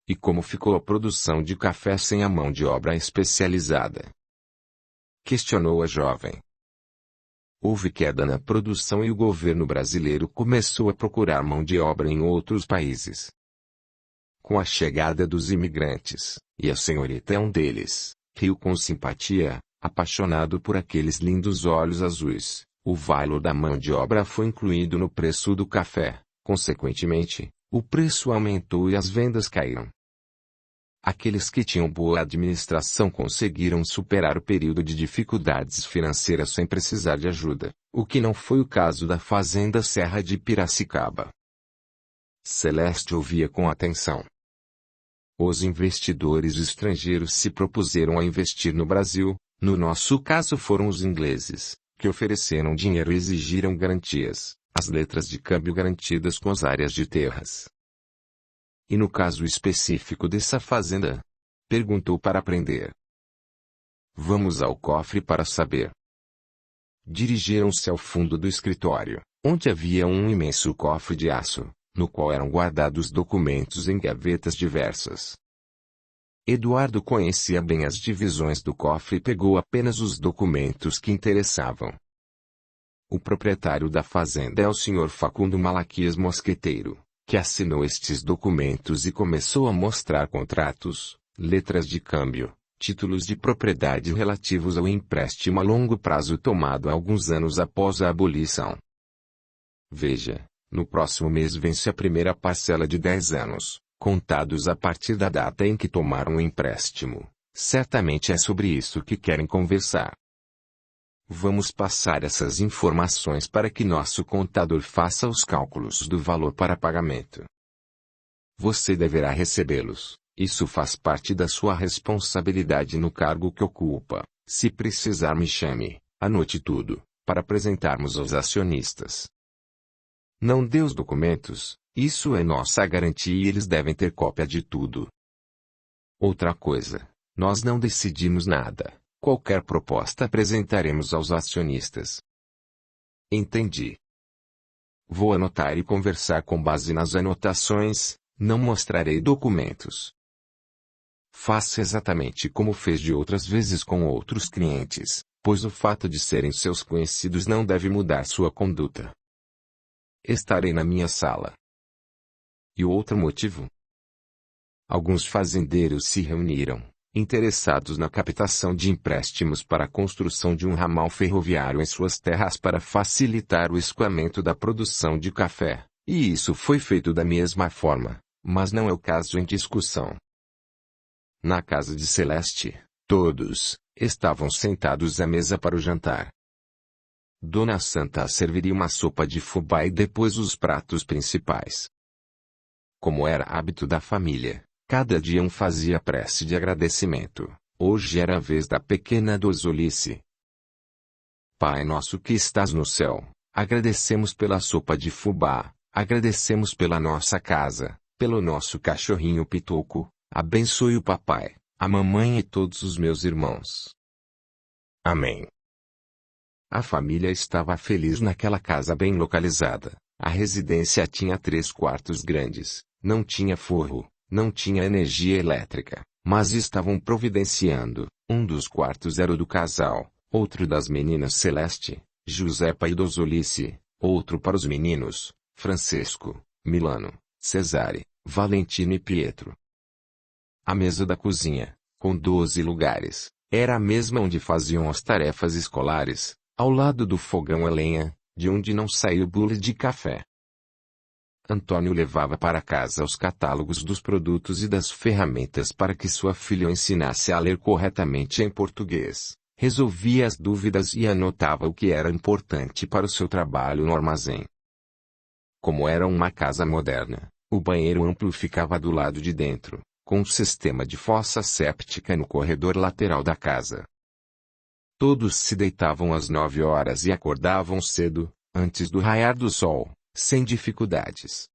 E como ficou a produção de café sem a mão de obra especializada? Questionou a jovem. Houve queda na produção e o governo brasileiro começou a procurar mão de obra em outros países. Com a chegada dos imigrantes, e a senhorita é um deles, riu com simpatia, apaixonado por aqueles lindos olhos azuis. O valor da mão de obra foi incluído no preço do café. Consequentemente, o preço aumentou e as vendas caíram. Aqueles que tinham boa administração conseguiram superar o período de dificuldades financeiras sem precisar de ajuda, o que não foi o caso da fazenda Serra de Piracicaba. Celeste ouvia com atenção. Os investidores estrangeiros se propuseram a investir no Brasil, no nosso caso foram os ingleses, que ofereceram dinheiro e exigiram garantias, as letras de câmbio garantidas com as áreas de terras. E no caso específico dessa fazenda? Perguntou para aprender. Vamos ao cofre para saber. Dirigiram-se ao fundo do escritório, onde havia um imenso cofre de aço, no qual eram guardados documentos em gavetas diversas. Eduardo conhecia bem as divisões do cofre e pegou apenas os documentos que interessavam. O proprietário da fazenda é o Sr. Facundo Malaquias Mosqueteiro, que assinou estes documentos e começou a mostrar contratos, letras de câmbio, títulos de propriedade relativos ao empréstimo a longo prazo tomado alguns anos após a abolição. Veja, no próximo mês vence a primeira parcela de 10 anos, contados a partir da data em que tomaram o empréstimo. Certamente é sobre isso que querem conversar. Vamos passar essas informações para que nosso contador faça os cálculos do valor para pagamento. Você deverá recebê-los. Isso faz parte da sua responsabilidade no cargo que ocupa. Se precisar me chame, anote tudo, para apresentarmos aos acionistas. Não dê os documentos, isso é nossa garantia e eles devem ter cópia de tudo. Outra coisa, nós não decidimos nada. Qualquer proposta apresentaremos aos acionistas. Entendi. Vou anotar e conversar com base nas anotações, não mostrarei documentos. Faça exatamente como fez de outras vezes com outros clientes, pois o fato de serem seus conhecidos não deve mudar sua conduta. Estarei na minha sala. E outro motivo? Alguns fazendeiros se reuniram, interessados na captação de empréstimos para a construção de um ramal ferroviário em suas terras para facilitar o escoamento da produção de café, e isso foi feito da mesma forma, mas não é o caso em discussão. Na casa de Celeste, todos estavam sentados à mesa para o jantar. Dona Santa serviria uma sopa de fubá e depois os pratos principais. Como era hábito da família, cada dia um fazia prece de agradecimento. Hoje era a vez da pequena Dozolice. Pai nosso que estás no céu, agradecemos pela sopa de fubá, agradecemos pela nossa casa, pelo nosso cachorrinho Pitoco, abençoe o papai, a mamãe e todos os meus irmãos. Amém. A família estava feliz naquela casa bem localizada. A residência tinha 3 quartos grandes, não tinha forro, não tinha energia elétrica, mas estavam providenciando. Um dos quartos era o do casal, outro das meninas Celeste, Josepa e Dozolice, outro para os meninos, Francisco, Milano, Cesare, Valentino e Pietro. A mesa da cozinha, com 12 lugares, era a mesma onde faziam as tarefas escolares, ao lado do fogão a lenha, de onde não saía o bule de café. Antônio levava para casa os catálogos dos produtos e das ferramentas para que sua filha o ensinasse a ler corretamente em português, resolvia as dúvidas e anotava o que era importante para o seu trabalho no armazém. Como era uma casa moderna, o banheiro amplo ficava do lado de dentro, com um sistema de fossa séptica no corredor lateral da casa. Todos se deitavam às 9 horas e acordavam cedo, antes do raiar do sol, sem dificuldades.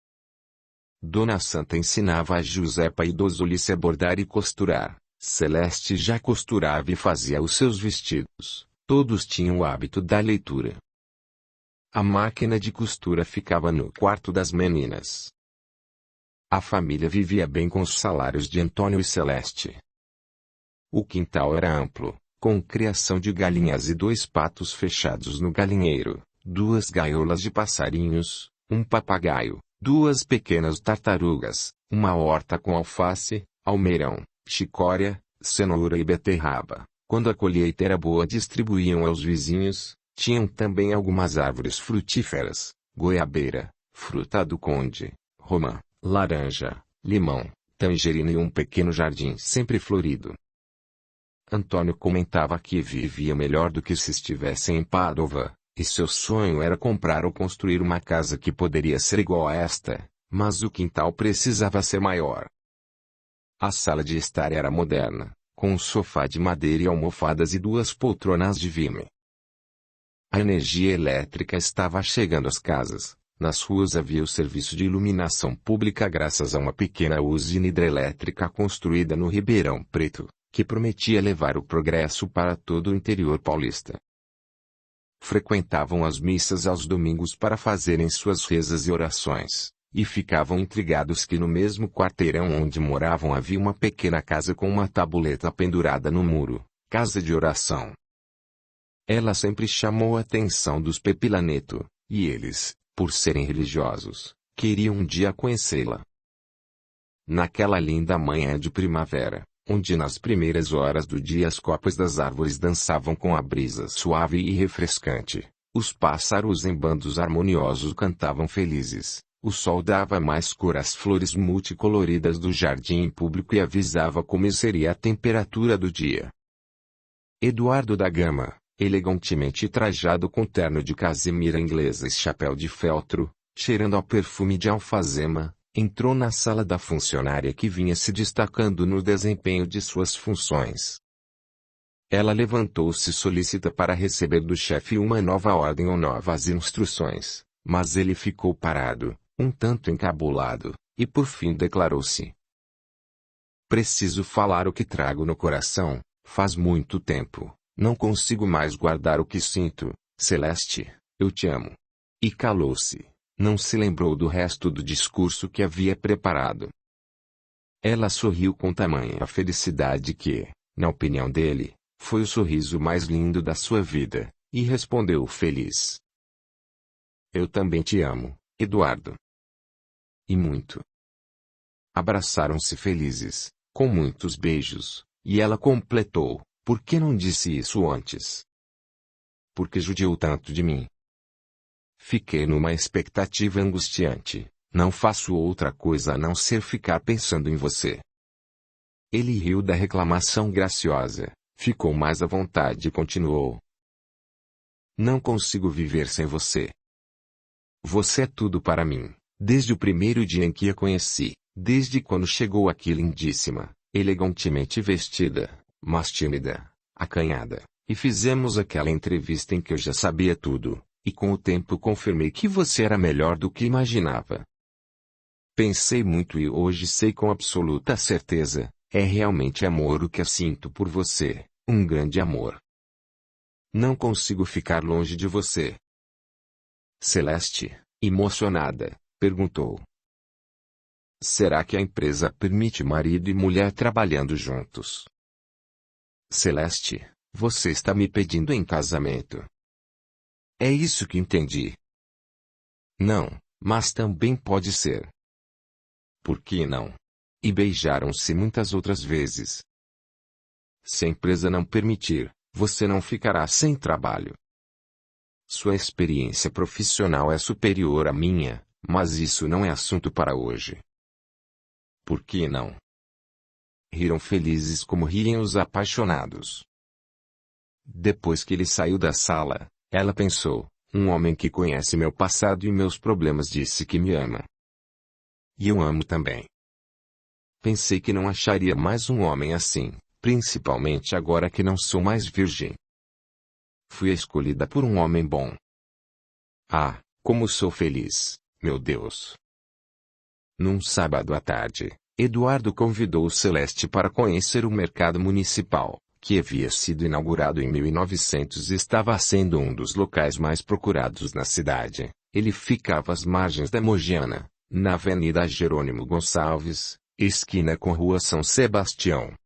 Dona Santa ensinava a Josepa e Dozolice a bordar e costurar. Celeste já costurava e fazia os seus vestidos. Todos tinham o hábito da leitura. A máquina de costura ficava no quarto das meninas. A família vivia bem com os salários de Antônio e Celeste. O quintal era amplo, com criação de galinhas e 2 patos fechados no galinheiro, 2 gaiolas de passarinhos, um papagaio, 2 pequenas tartarugas, uma horta com alface, almeirão, chicória, cenoura e beterraba. Quando a colheita era boa, distribuíam aos vizinhos. Tinham também algumas árvores frutíferas, goiabeira, fruta do conde, romã, laranja, limão, tangerina e um pequeno jardim sempre florido. Antônio comentava que vivia melhor do que se estivesse em Padova, e seu sonho era comprar ou construir uma casa que poderia ser igual a esta, mas o quintal precisava ser maior. A sala de estar era moderna, com um sofá de madeira e almofadas e 2 poltronas de vime. A energia elétrica estava chegando às casas. Nas ruas havia o serviço de iluminação pública graças a uma pequena usina hidrelétrica construída no Ribeirão Preto, que prometia levar o progresso para todo o interior paulista. Frequentavam as missas aos domingos para fazerem suas rezas e orações, e ficavam intrigados que no mesmo quarteirão onde moravam havia uma pequena casa com uma tabuleta pendurada no muro, casa de oração. Ela sempre chamou a atenção dos Pepilaneto, e eles, por serem religiosos, queriam um dia conhecê-la. Naquela linda manhã de primavera, onde nas primeiras horas do dia as copas das árvores dançavam com a brisa suave e refrescante, os pássaros em bandos harmoniosos cantavam felizes, o sol dava mais cor às flores multicoloridas do jardim público e avisava como seria a temperatura do dia. Eduardo da Gama, elegantemente trajado com terno de casemira inglesa e chapéu de feltro, cheirando ao perfume de alfazema, entrou na sala da funcionária que vinha se destacando no desempenho de suas funções. Ela levantou-se solícita para receber do chefe uma nova ordem ou novas instruções, mas ele ficou parado, um tanto encabulado, e por fim declarou-se: "Preciso falar o que trago no coração, faz muito tempo. Não consigo mais guardar o que sinto, Celeste, eu te amo." E calou-se, não se lembrou do resto do discurso que havia preparado. Ela sorriu com tamanha felicidade que, na opinião dele, foi o sorriso mais lindo da sua vida, e respondeu feliz: "Eu também te amo, Eduardo." E muito. Abraçaram-se felizes, com muitos beijos, e ela completou: "Por que não disse isso antes?" "Porque judiou tanto de mim. Fiquei numa expectativa angustiante, não faço outra coisa a não ser ficar pensando em você." Ele riu da reclamação graciosa, ficou mais à vontade e continuou: "Não consigo viver sem você. Você é tudo para mim, desde o primeiro dia em que a conheci, desde quando chegou aqui lindíssima, elegantemente vestida, mas tímida, acanhada, e fizemos aquela entrevista em que eu já sabia tudo, e com o tempo confirmei que você era melhor do que imaginava. Pensei muito e hoje sei com absoluta certeza, é realmente amor o que eu sinto por você, um grande amor. Não consigo ficar longe de você." Celeste, emocionada, perguntou: "Será que a empresa permite marido e mulher trabalhando juntos?" "Celeste, você está me pedindo em casamento?" "É isso que entendi." "Não, mas também pode ser." "Por que não?" E beijaram-se muitas outras vezes. "Se a empresa não permitir, você não ficará sem trabalho. Sua experiência profissional é superior à minha, mas isso não é assunto para hoje." "Por que não?" Riram felizes como riem os apaixonados. Depois que ele saiu da sala, ela pensou: um homem que conhece meu passado e meus problemas disse que me ama. E eu amo também. Pensei que não acharia mais um homem assim, principalmente agora que não sou mais virgem. Fui escolhida por um homem bom. Ah, como sou feliz, meu Deus! Num sábado à tarde, Eduardo convidou Celeste para conhecer o mercado municipal, que havia sido inaugurado em 1900 e estava sendo um dos locais mais procurados na cidade. Ele ficava às margens da Mogiana, na Avenida Jerônimo Gonçalves, esquina com Rua São Sebastião.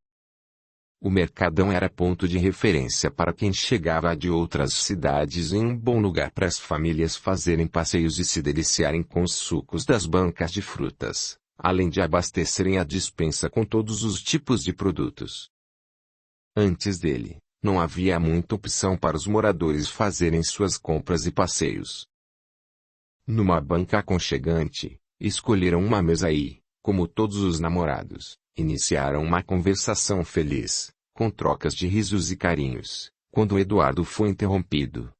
O Mercadão era ponto de referência para quem chegava de outras cidades e um bom lugar para as famílias fazerem passeios e se deliciarem com os sucos das bancas de frutas, além de abastecerem a despensa com todos os tipos de produtos. Antes dele, não havia muita opção para os moradores fazerem suas compras e passeios. Numa banca aconchegante, escolheram uma mesa e, como todos os namorados, iniciaram uma conversação feliz, com trocas de risos e carinhos, quando Eduardo foi interrompido.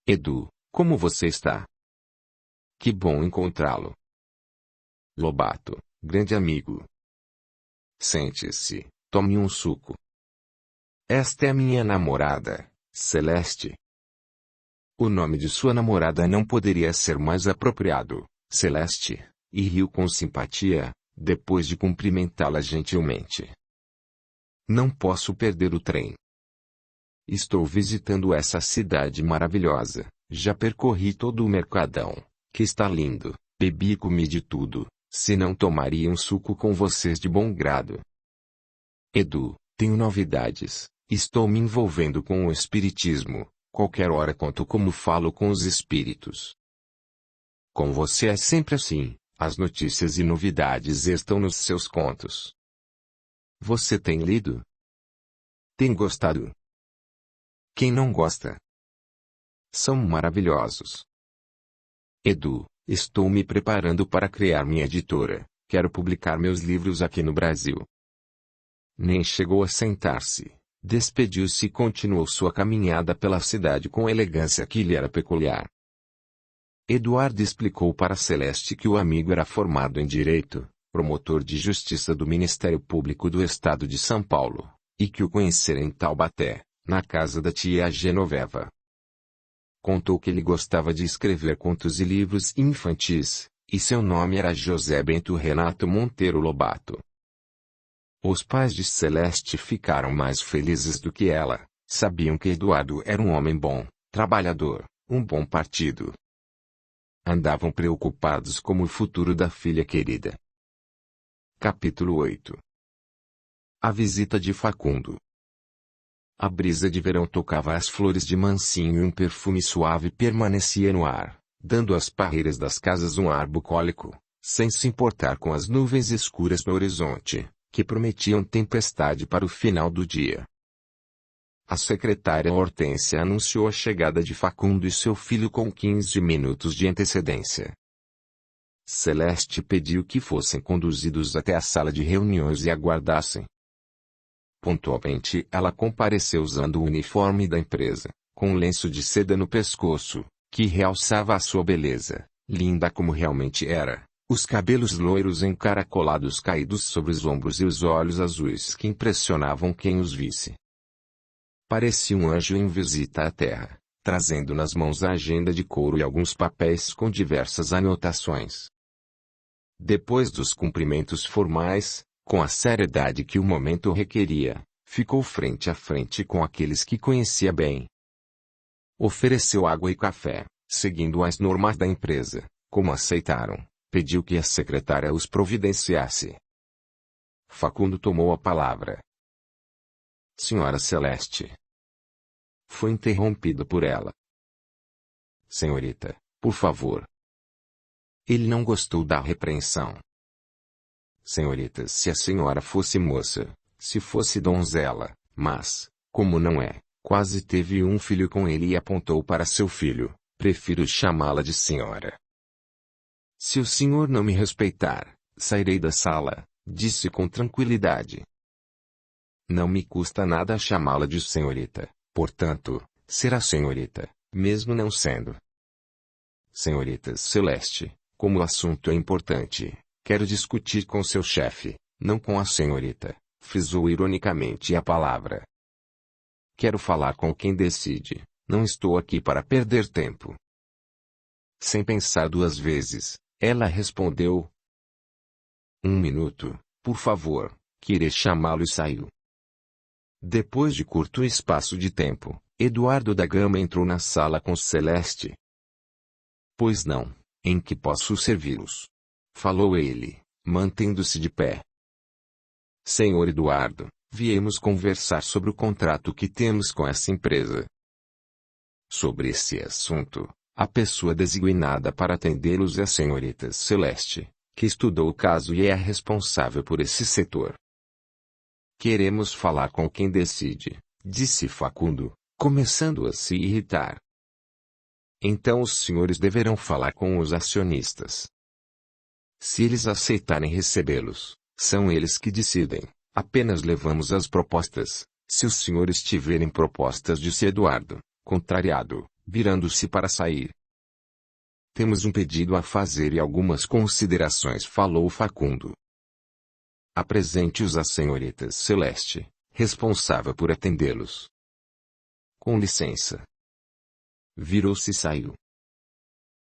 Edu, como você está? Que bom encontrá-lo. Lobato, grande amigo. Sente-se, tome um suco. Esta é a minha namorada, Celeste. O nome de sua namorada não poderia ser mais apropriado, Celeste, e riu com simpatia, depois de cumprimentá-la gentilmente. Não posso perder o trem. Estou visitando essa cidade maravilhosa, já percorri todo o Mercadão, que está lindo, bebi e comi de tudo, se não tomaria um suco com vocês de bom grado. Edu, tenho novidades, estou me envolvendo com o espiritismo, qualquer hora conto como falo com os espíritos. Com você é sempre assim, as notícias e novidades estão nos seus contos. Você tem lido? Tem gostado? Quem não gosta? São maravilhosos. Edu, estou me preparando para criar minha editora, quero publicar meus livros aqui no Brasil. Nem chegou a sentar-se, despediu-se e continuou sua caminhada pela cidade com elegância que lhe era peculiar. Eduardo explicou para Celeste que o amigo era formado em Direito, promotor de Justiça do Ministério Público do Estado de São Paulo, e que o conhecera em Taubaté, na casa da tia Genoveva. Contou que ele gostava de escrever contos e livros infantis, e seu nome era José Bento Renato Monteiro Lobato. Os pais de Celeste ficaram mais felizes do que ela, sabiam que Eduardo era um homem bom, trabalhador, um bom partido. Andavam preocupados como o futuro da filha querida. Capítulo 8. A visita de Facundo. A brisa de verão tocava as flores de mansinho e um perfume suave permanecia no ar, dando às parreiras das casas um ar bucólico, sem se importar com as nuvens escuras no horizonte, que prometiam tempestade para o final do dia. A secretária Hortência anunciou a chegada de Facundo e seu filho com 15 minutos de antecedência. Celeste pediu que fossem conduzidos até a sala de reuniões e aguardassem. Pontualmente ela compareceu usando o uniforme da empresa, com um lenço de seda no pescoço, que realçava a sua beleza, linda como realmente era, os cabelos loiros encaracolados caídos sobre os ombros e os olhos azuis que impressionavam quem os visse. Parecia um anjo em visita à terra, trazendo nas mãos a agenda de couro e alguns papéis com diversas anotações. Depois dos cumprimentos formais, com a seriedade que o momento requeria, ficou frente a frente com aqueles que conhecia bem. Ofereceu água e café, seguindo as normas da empresa, como aceitaram, pediu que a secretária os providenciasse. Facundo tomou a palavra. Senhora Celeste. Foi interrompido por ela. Senhorita, por favor. Ele não gostou da repreensão. Senhorita, se a senhora fosse moça, se fosse donzela, mas, como não é, quase teve um filho com ele e apontou para seu filho, prefiro chamá-la de senhora. Se o senhor não me respeitar, sairei da sala, disse com tranquilidade. Não me custa nada chamá-la de senhorita, portanto, será senhorita, mesmo não sendo. Senhorita Celeste, como o assunto é importante, quero discutir com seu chefe, não com a senhorita, frisou ironicamente a palavra. Quero falar com quem decide, não estou aqui para perder tempo. Sem pensar duas vezes, ela respondeu. Um minuto, por favor, que irei chamá-lo e saiu. Depois de curto espaço de tempo, Eduardo da Gama entrou na sala com Celeste. Pois não, Em que posso servi-los? Falou ele, mantendo-se de pé. Senhor Eduardo, viemos conversar sobre o contrato que temos com essa empresa. Sobre esse assunto, a pessoa designada para atendê-los é a senhorita Celeste, que estudou o caso e é a responsável por esse setor. Queremos falar com quem decide, disse Facundo, começando a se irritar. Então os senhores deverão falar com os acionistas. Se eles aceitarem recebê-los, são eles que decidem, apenas levamos as propostas. Se os senhores tiverem propostas, disse Eduardo, contrariado, virando-se para sair. Temos um pedido a fazer e algumas considerações, falou Facundo. Apresente-os à senhorita Celeste, responsável por atendê-los. Com licença. Virou-se e saiu.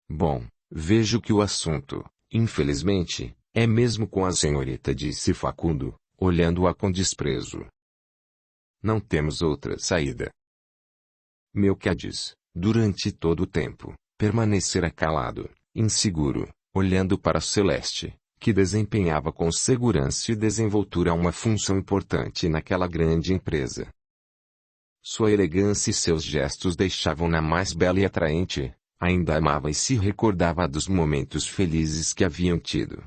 Bom, vejo que o assunto, infelizmente, é mesmo com a senhorita, disse Facundo, olhando-a com desprezo. Não temos outra saída. Melquiades, durante todo o tempo, permanecera calado, inseguro, olhando para Celeste, que desempenhava com segurança e desenvoltura uma função importante naquela grande empresa. Sua elegância e seus gestos deixavam-na mais bela e atraente, ainda amava e se recordava dos momentos felizes que haviam tido.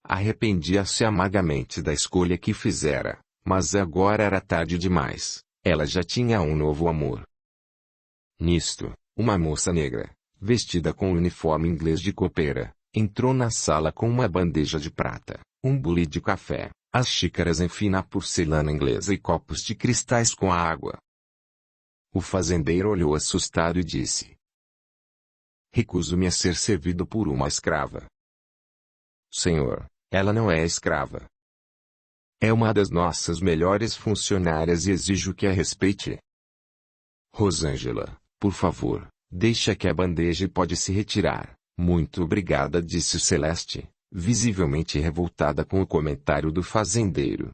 Arrependia-se amargamente da escolha que fizera, mas agora era tarde demais, ela já tinha um novo amor. Nisto, uma moça negra, vestida com o uniforme inglês de copeira, entrou na sala com uma bandeja de prata, um bule de café, as xícaras em fina porcelana inglesa e copos de cristais com água. O fazendeiro olhou assustado e disse: Recuso-me a ser servido por uma escrava. Senhor, ela não é escrava. É uma das nossas melhores funcionárias e exijo que a respeite. Rosângela, por favor, deixa que a bandeja pode se retirar. Muito obrigada, disse Celeste, visivelmente revoltada com o comentário do fazendeiro.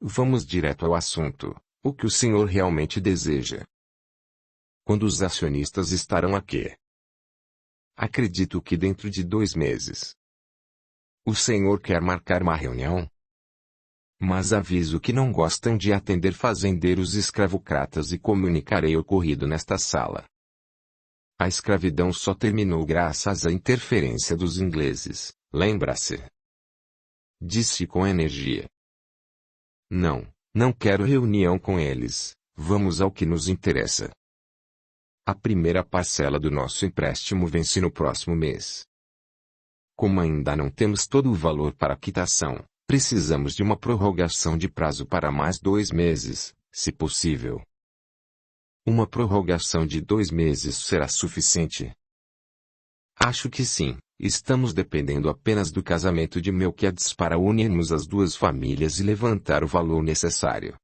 Vamos direto ao assunto. O que o senhor realmente deseja? Quando os acionistas estarão aqui? Acredito que dentro de 2 meses. O senhor quer marcar uma reunião? Mas aviso que não gostam de atender fazendeiros escravocratas e comunicarei o ocorrido nesta sala. A escravidão só terminou graças à interferência dos ingleses, lembra-se? Disse com energia. Não quero reunião com eles, vamos ao que nos interessa. A primeira parcela do nosso empréstimo vence no próximo mês. Como ainda não temos todo o valor para a quitação, precisamos de uma prorrogação de prazo para mais 2 meses, se possível. Uma prorrogação de 2 meses será suficiente? Acho que sim, estamos dependendo apenas do casamento de Melquiades para unirmos as 2 famílias e levantar o valor necessário.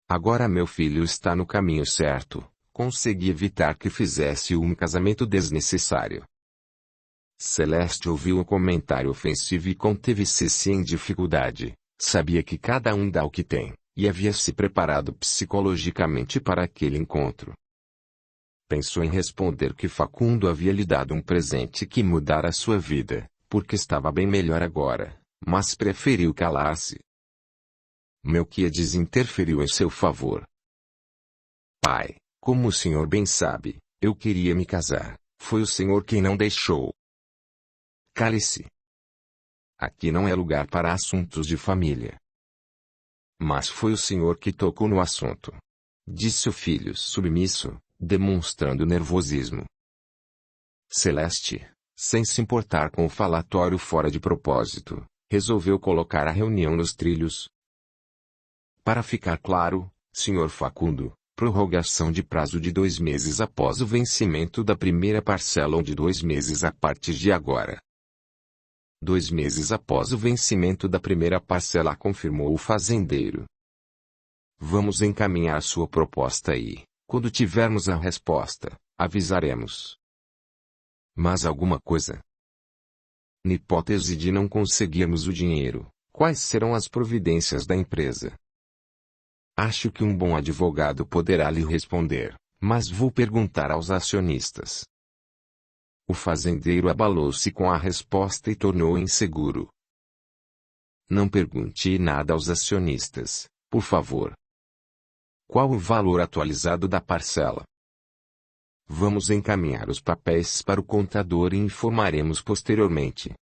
Agora meu filho está no caminho certo, consegui evitar que fizesse um casamento desnecessário. Celeste ouviu o comentário ofensivo e conteve-se sem dificuldade, sabia que cada um dá o que tem, e havia se preparado psicologicamente para aquele encontro. Pensou em responder que Facundo havia lhe dado um presente que mudara sua vida, porque estava bem melhor agora, mas preferiu calar-se. Melquiades interferiu em seu favor. Pai, como o senhor bem sabe, eu queria me casar, foi o senhor quem não deixou. Cale-se. Aqui não é lugar para assuntos de família. Mas foi o senhor que tocou no assunto. Disse o filho submisso, demonstrando nervosismo. Celeste, sem se importar com o falatório fora de propósito, resolveu colocar a reunião nos trilhos. Para ficar claro, Sr. Facundo, prorrogação de prazo de 2 meses após o vencimento da primeira parcela ou de 2 meses a partir de agora. 2 meses após o vencimento da primeira parcela, confirmou o fazendeiro. Vamos encaminhar sua proposta e, quando tivermos a resposta, avisaremos. Mas alguma coisa? Na hipótese de não conseguirmos o dinheiro, quais serão as providências da empresa? Acho que um bom advogado poderá lhe responder, mas vou perguntar aos acionistas. O fazendeiro abalou-se com a resposta e tornou inseguro. Não pergunte nada aos acionistas, por favor. Qual o valor atualizado da parcela? Vamos encaminhar os papéis para o contador e informaremos posteriormente.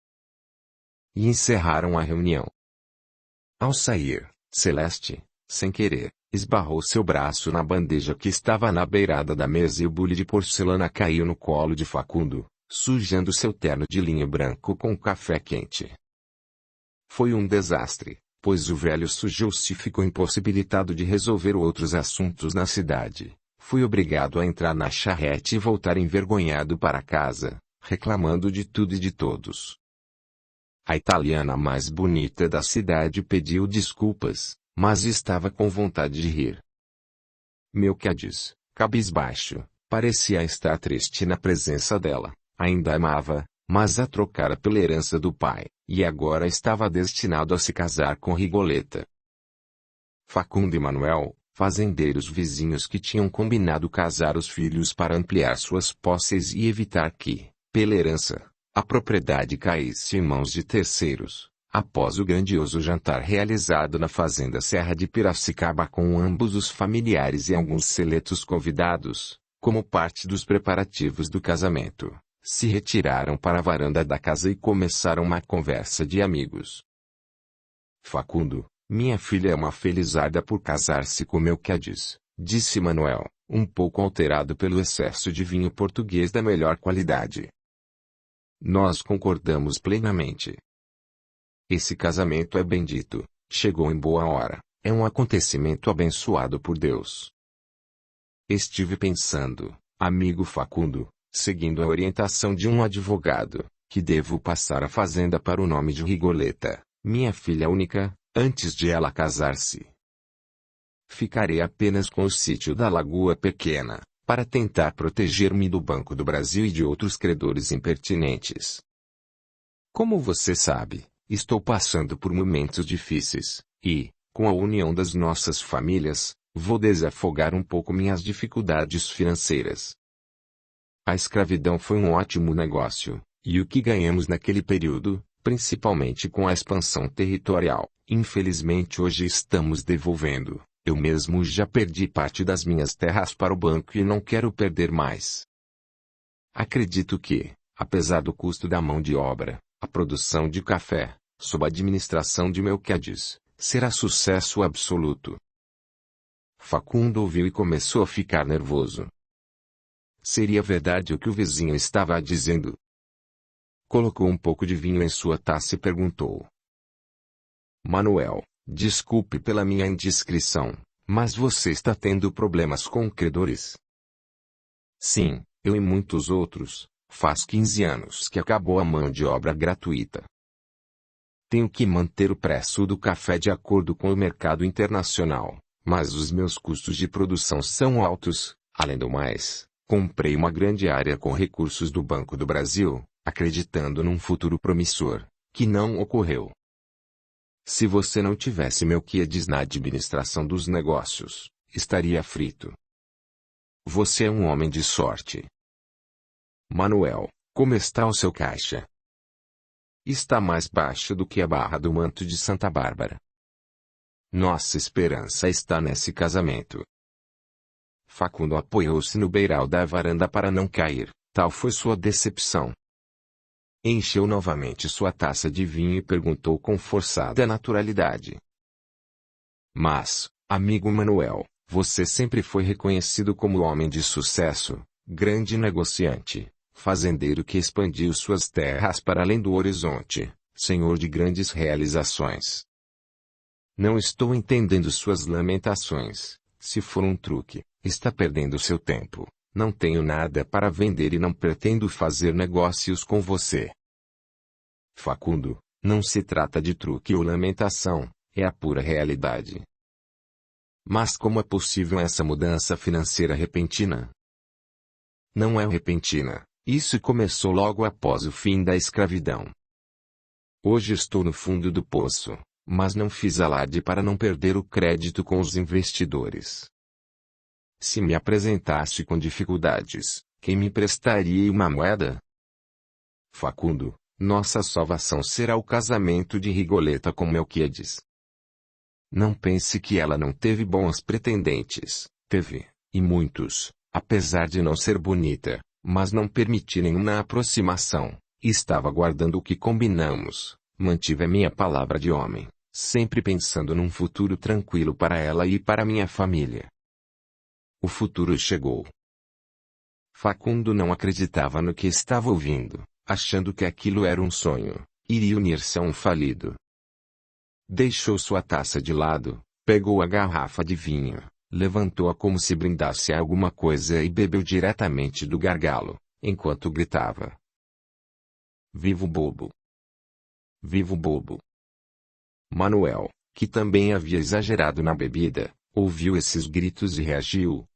E encerraram a reunião. Ao sair, Celeste, sem querer, esbarrou seu braço na bandeja que estava na beirada da mesa e o bule de porcelana caiu no colo de Facundo, sujando seu terno de linho branco com café quente. Foi um desastre, pois o velho sujou-se e ficou impossibilitado de resolver outros assuntos na cidade. Fui obrigado a entrar na charrete e voltar envergonhado para casa, reclamando de tudo e de todos. A italiana mais bonita da cidade pediu desculpas, mas estava com vontade de rir. Melquiades, cabisbaixo, parecia estar triste na presença dela. Ainda amava, mas a trocara pela herança do pai, e agora estava destinado a se casar com Rigoleta. Facundo e Manuel, fazendeiros vizinhos que tinham combinado casar os filhos para ampliar suas posses e evitar que, pela herança, a propriedade caísse em mãos de terceiros, após o grandioso jantar realizado na fazenda Serra de Piracicaba com ambos os familiares e alguns seletos convidados, como parte dos preparativos do casamento, se retiraram para a varanda da casa e começaram uma conversa de amigos. Facundo, minha filha é uma felizarda por casar-se com Melquiades, disse Manuel, um pouco alterado pelo excesso de vinho português da melhor qualidade. Nós concordamos plenamente. Esse casamento é bendito, chegou em boa hora, é um acontecimento abençoado por Deus. Estive pensando, amigo Facundo, seguindo a orientação de um advogado, que devo passar a fazenda para o nome de Rigoleta, minha filha única, antes de ela casar-se. Ficarei apenas com o sítio da Lagoa Pequena, para tentar proteger-me do Banco do Brasil e de outros credores impertinentes. Como você sabe, estou passando por momentos difíceis, e, com a união das nossas famílias, vou desafogar um pouco minhas dificuldades financeiras. A escravidão foi um ótimo negócio, e o que ganhamos naquele período, principalmente com a expansão territorial, infelizmente hoje estamos devolvendo. Eu mesmo já perdi parte das minhas terras para o banco e não quero perder mais. Acredito que, apesar do custo da mão de obra, a produção de café, sob a administração de Melquiades, será sucesso absoluto. Facundo ouviu e começou a ficar nervoso. Seria verdade o que o vizinho estava dizendo? Colocou um pouco de vinho em sua taça e perguntou. Manuel, desculpe pela minha indiscrição, mas você está tendo problemas com credores? Sim, eu e muitos outros. Faz 15 anos que acabou a mão de obra gratuita. Tenho que manter o preço do café de acordo com o mercado internacional, mas os meus custos de produção são altos. Além do mais, comprei uma grande área com recursos do Banco do Brasil, acreditando num futuro promissor, que não ocorreu. Se você não tivesse Melquiades na administração dos negócios, estaria frito. Você é um homem de sorte. Manuel, como está o seu caixa? Está mais baixo do que a barra do manto de Santa Bárbara. Nossa esperança está nesse casamento. Facundo apoiou-se no beiral da varanda para não cair, tal foi sua decepção. Encheu novamente sua taça de vinho e perguntou com forçada naturalidade. Mas, amigo Manuel, você sempre foi reconhecido como homem de sucesso, grande negociante, fazendeiro que expandiu suas terras para além do horizonte, senhor de grandes realizações. Não estou entendendo suas lamentações. Se for um truque, está perdendo seu tempo. Não tenho nada para vender e não pretendo fazer negócios com você. Facundo, não se trata de truque ou lamentação, é a pura realidade. Mas como é possível essa mudança financeira repentina? Não é repentina, isso começou logo após o fim da escravidão. Hoje estou no fundo do poço, mas não fiz alarde para não perder o crédito com os investidores. Se me apresentasse com dificuldades, quem me emprestaria uma moeda? Facundo, nossa salvação será o casamento de Rigoleta com Melquíades. Não pense que ela não teve bons pretendentes. Teve, e muitos, apesar de não ser bonita, mas não permiti nenhuma aproximação. Estava guardando o que combinamos. Mantive a minha palavra de homem, sempre pensando num futuro tranquilo para ela e para minha família. O futuro chegou. Facundo não acreditava no que estava ouvindo, achando que aquilo era um sonho, iria unir-se a um falido. Deixou sua taça de lado, pegou a garrafa de vinho, levantou-a como se brindasse a alguma coisa e bebeu diretamente do gargalo, enquanto gritava: "Viva o bobo! Viva o bobo!" Manuel, que também havia exagerado na bebida, ouviu esses gritos e reagiu.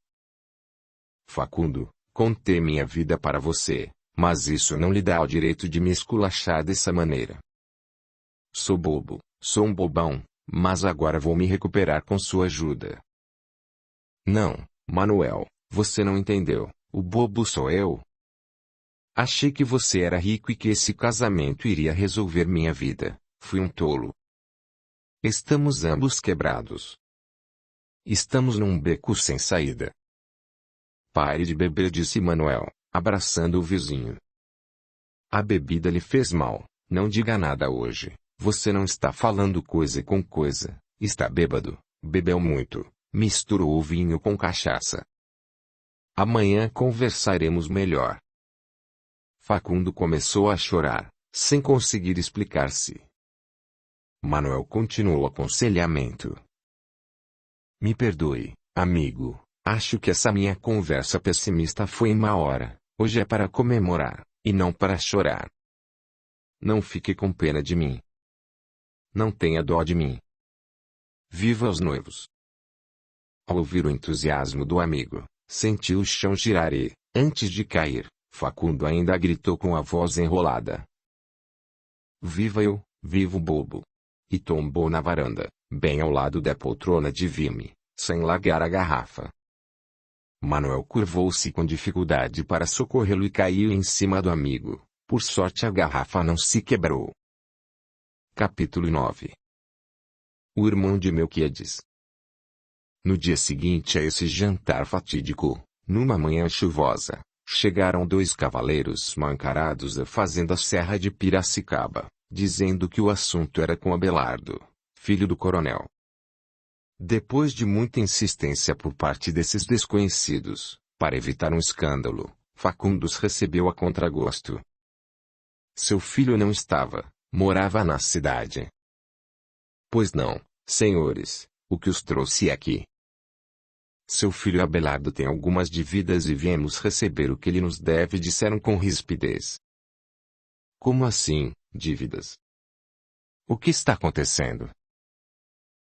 "Facundo, contei minha vida para você, mas isso não lhe dá o direito de me esculachar dessa maneira. Sou bobo, sou um bobão, mas agora vou me recuperar com sua ajuda." "Não, Manuel, você não entendeu, o bobo sou eu. Achei que você era rico e que esse casamento iria resolver minha vida. Fui um tolo. Estamos ambos quebrados. Estamos num beco sem saída." "Pare de beber", disse Manuel, abraçando o vizinho. "A bebida lhe fez mal, não diga nada hoje. Você não está falando coisa com coisa, está bêbado, bebeu muito, misturou o vinho com cachaça. Amanhã conversaremos melhor." Facundo começou a chorar, sem conseguir explicar-se. Manuel continuou o aconselhamento. "Me perdoe, amigo, acho que essa minha conversa pessimista foi em má hora. Hoje é para comemorar, e não para chorar. Não fique com pena de mim. Não tenha dó de mim. Viva os noivos." Ao ouvir o entusiasmo do amigo, sentiu o chão girar e, antes de cair, Facundo ainda gritou com a voz enrolada: "Viva eu, viva o bobo!" E tombou na varanda, bem ao lado da poltrona de Vime, sem largar a garrafa. Manuel curvou-se com dificuldade para socorrê-lo e caiu em cima do amigo. Por sorte a garrafa não se quebrou. Capítulo 9. O irmão de Melquíades. No dia seguinte a esse jantar fatídico, numa manhã chuvosa, chegaram dois cavaleiros mal encarados da fazenda Serra de Piracicaba, dizendo que o assunto era com Abelardo, filho do coronel. Depois de muita insistência por parte desses desconhecidos, para evitar um escândalo, Facundo os recebeu a contragosto. Seu filho não estava, morava na cidade. "Pois não, senhores, o que os trouxe aqui? Seu filho Abelardo tem algumas dívidas e viemos receber o que ele nos deve", disseram com rispidez. "Como assim, dívidas? O que está acontecendo?"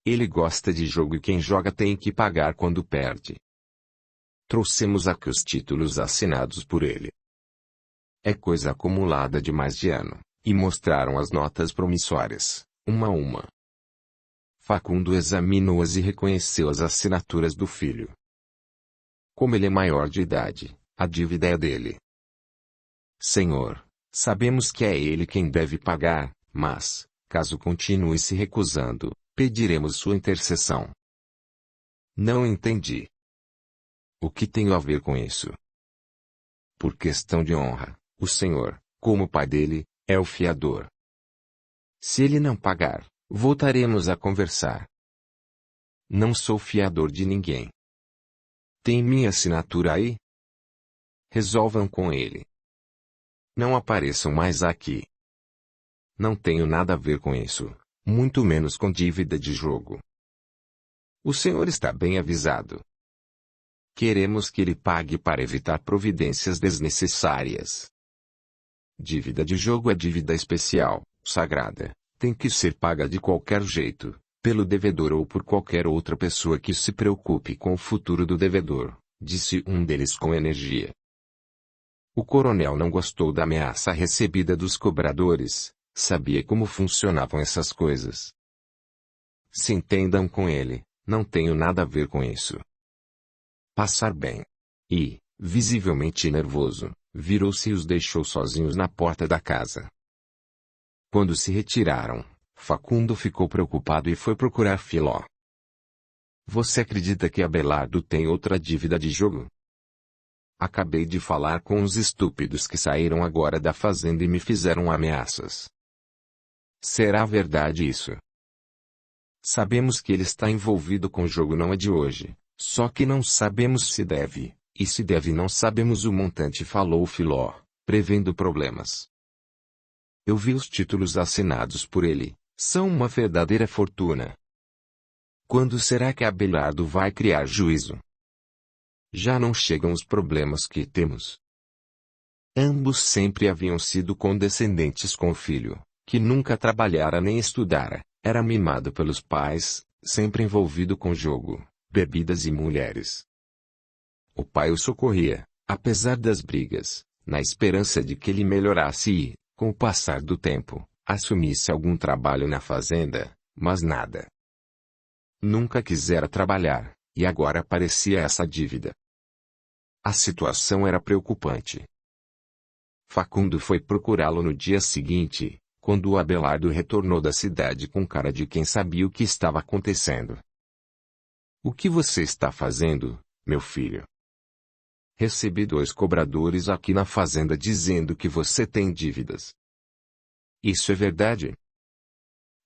"Ele gosta de jogo e quem joga tem que pagar quando perde. Trouxemos aqui os títulos assinados por ele. É coisa acumulada de mais de ano." E mostraram as notas promissórias, uma a uma. Facundo examinou-as e reconheceu as assinaturas do filho. Como ele é maior de idade, a dívida é dele. "Senhor, sabemos que é ele quem deve pagar, mas, caso continue se recusando, pediremos sua intercessão." "Não entendi. O que tenho a ver com isso?" "Por questão de honra, o senhor, como pai dele, é o fiador. Se ele não pagar, voltaremos a conversar." "Não sou fiador de ninguém. Tem minha assinatura aí? Resolvam com ele. Não apareçam mais aqui. Não tenho nada a ver com isso, muito menos com dívida de jogo. O senhor está bem avisado. Queremos que ele pague para evitar providências desnecessárias. Dívida de jogo é dívida especial, sagrada, tem que ser paga de qualquer jeito, pelo devedor ou por qualquer outra pessoa que se preocupe com o futuro do devedor", disse um deles com energia. O coronel não gostou da ameaça recebida dos cobradores, sabia como funcionavam essas coisas. "Se entendam com ele, não tenho nada a ver com isso." Passar bem. E, visivelmente nervoso, Virou-se e os deixou sozinhos na porta da casa. Quando se retiraram, Facundo ficou preocupado e foi procurar Filó. Você acredita que Abelardo tem outra dívida de jogo? Acabei de falar com os estúpidos que saíram agora da fazenda e me fizeram ameaças. Será verdade isso? Sabemos que ele está envolvido com o jogo, não é de hoje, só que não sabemos se deve, e se deve não sabemos o montante, falou Filó, prevendo problemas. Eu vi os títulos assinados por ele, são uma verdadeira fortuna. Quando será que Abelardo vai criar juízo? Já não chegam os problemas que temos. Ambos sempre haviam sido condescendentes com o filho, que nunca trabalhara nem estudara, era mimado pelos pais, sempre envolvido com jogo, bebidas e mulheres. O pai o socorria, apesar das brigas, na esperança de que ele melhorasse e, com o passar do tempo, assumisse algum trabalho na fazenda, mas nada. Nunca quisera trabalhar, e agora aparecia essa dívida. A situação era preocupante. Facundo foi procurá-lo no dia seguinte, quando o Abelardo retornou da cidade com cara de quem sabia o que estava acontecendo. O que você está fazendo, meu filho? Recebi 2 cobradores aqui na fazenda dizendo que você tem dívidas. Isso é verdade?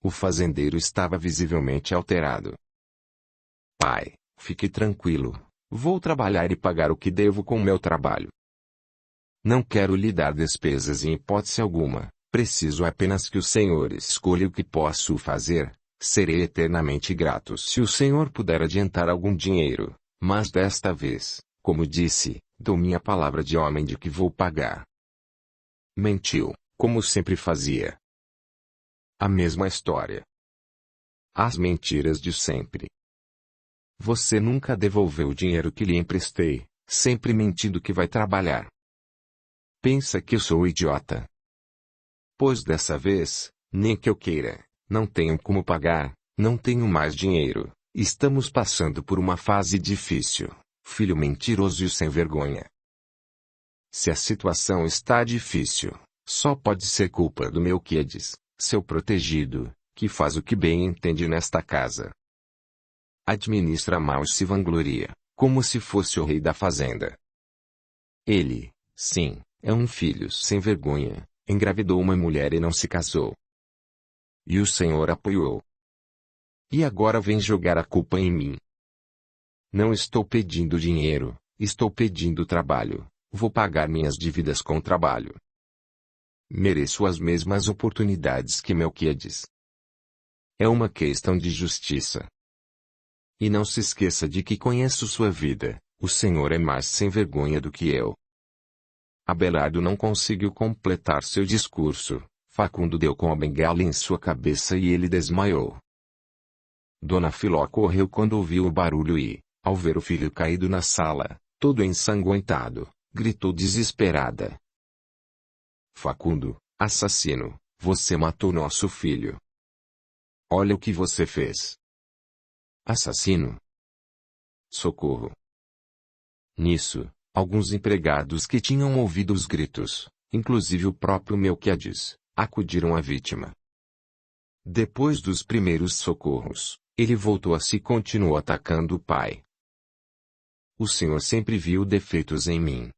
O fazendeiro estava visivelmente alterado. Pai, fique tranquilo. Vou trabalhar e pagar o que devo com meu trabalho. Não quero lhe dar despesas em hipótese alguma, preciso apenas que o senhor escolha o que posso fazer, serei eternamente grato se o senhor puder adiantar algum dinheiro, mas desta vez, como disse, dou minha palavra de homem de que vou pagar. Mentiu, como sempre fazia. A mesma história. As mentiras de sempre. Você nunca devolveu o dinheiro que lhe emprestei, sempre mentindo que vai trabalhar. Pensa que eu sou idiota? Pois dessa vez, nem que eu queira, não tenho como pagar, não tenho mais dinheiro, estamos passando por uma fase difícil, filho mentiroso e sem vergonha. Se a situação está difícil, só pode ser culpa do Melquiades, seu protegido, que faz o que bem entende nesta casa. Administra mal e se vangloria, como se fosse o rei da fazenda. Ele, sim, é um filho sem vergonha, engravidou uma mulher e não se casou. E o Senhor apoiou. E agora vem jogar a culpa em mim. Não estou pedindo dinheiro, estou pedindo trabalho, vou pagar minhas dívidas com trabalho. Mereço as mesmas oportunidades que Melquiades. É uma questão de justiça. E não se esqueça de que conheço sua vida, o Senhor é mais sem vergonha do que eu. Abelardo não conseguiu completar seu discurso, Facundo deu com a bengala em sua cabeça e ele desmaiou. Dona Filó correu quando ouviu o barulho e, ao ver o filho caído na sala, todo ensanguentado, gritou desesperada. Facundo, assassino, você matou nosso filho. Olha o que você fez. Assassino? Socorro. Nisso, alguns empregados que tinham ouvido os gritos, inclusive o próprio Melquiades, acudiram à vítima. Depois dos primeiros socorros, ele voltou a si e continuou atacando o pai. O senhor sempre viu defeitos em mim.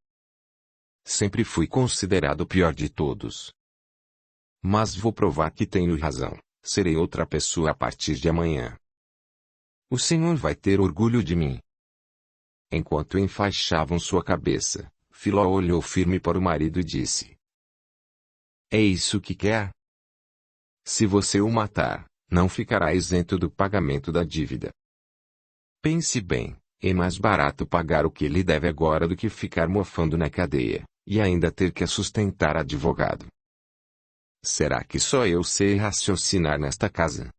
Sempre fui considerado o pior de todos. Mas vou provar que tenho razão, serei outra pessoa a partir de amanhã. O senhor vai ter orgulho de mim. Enquanto enfaixavam sua cabeça, Filó olhou firme para o marido e disse: É isso que quer? Se você o matar, não ficará isento do pagamento da dívida. Pense bem, é mais barato pagar o que ele deve agora do que ficar mofando na cadeia, e ainda ter que sustentar advogado. Será que só eu sei raciocinar nesta casa?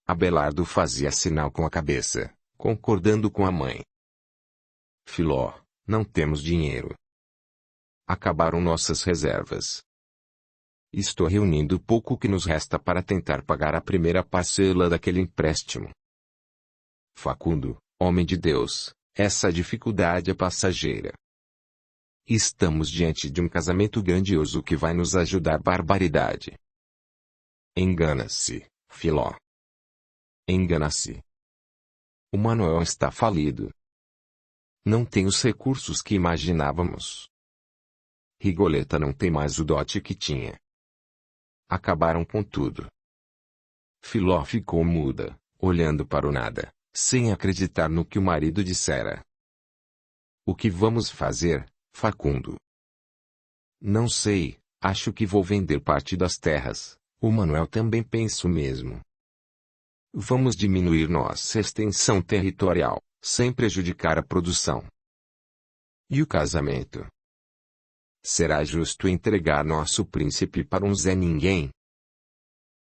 Abelardo fazia sinal com a cabeça, concordando com a mãe. Filó, não temos dinheiro. Acabaram nossas reservas. Estou reunindo o pouco que nos resta para tentar pagar a primeira parcela daquele empréstimo. Facundo, homem de Deus, essa dificuldade é passageira. Estamos diante de um casamento grandioso que vai nos ajudar. Barbaridade. Engana-se, Filó. Engana-se. O Manuel está falido. Não tem os recursos que imaginávamos. Rigoleta não tem mais o dote que tinha. Acabaram com tudo. Filó ficou muda, olhando para o nada, sem acreditar no que o marido dissera. O que vamos fazer, Facundo? Não sei, acho que vou vender parte das terras. O Manuel também pensa o mesmo. Vamos diminuir nossa extensão territorial, sem prejudicar a produção. E o casamento? Será justo entregar nosso príncipe para um Zé Ninguém?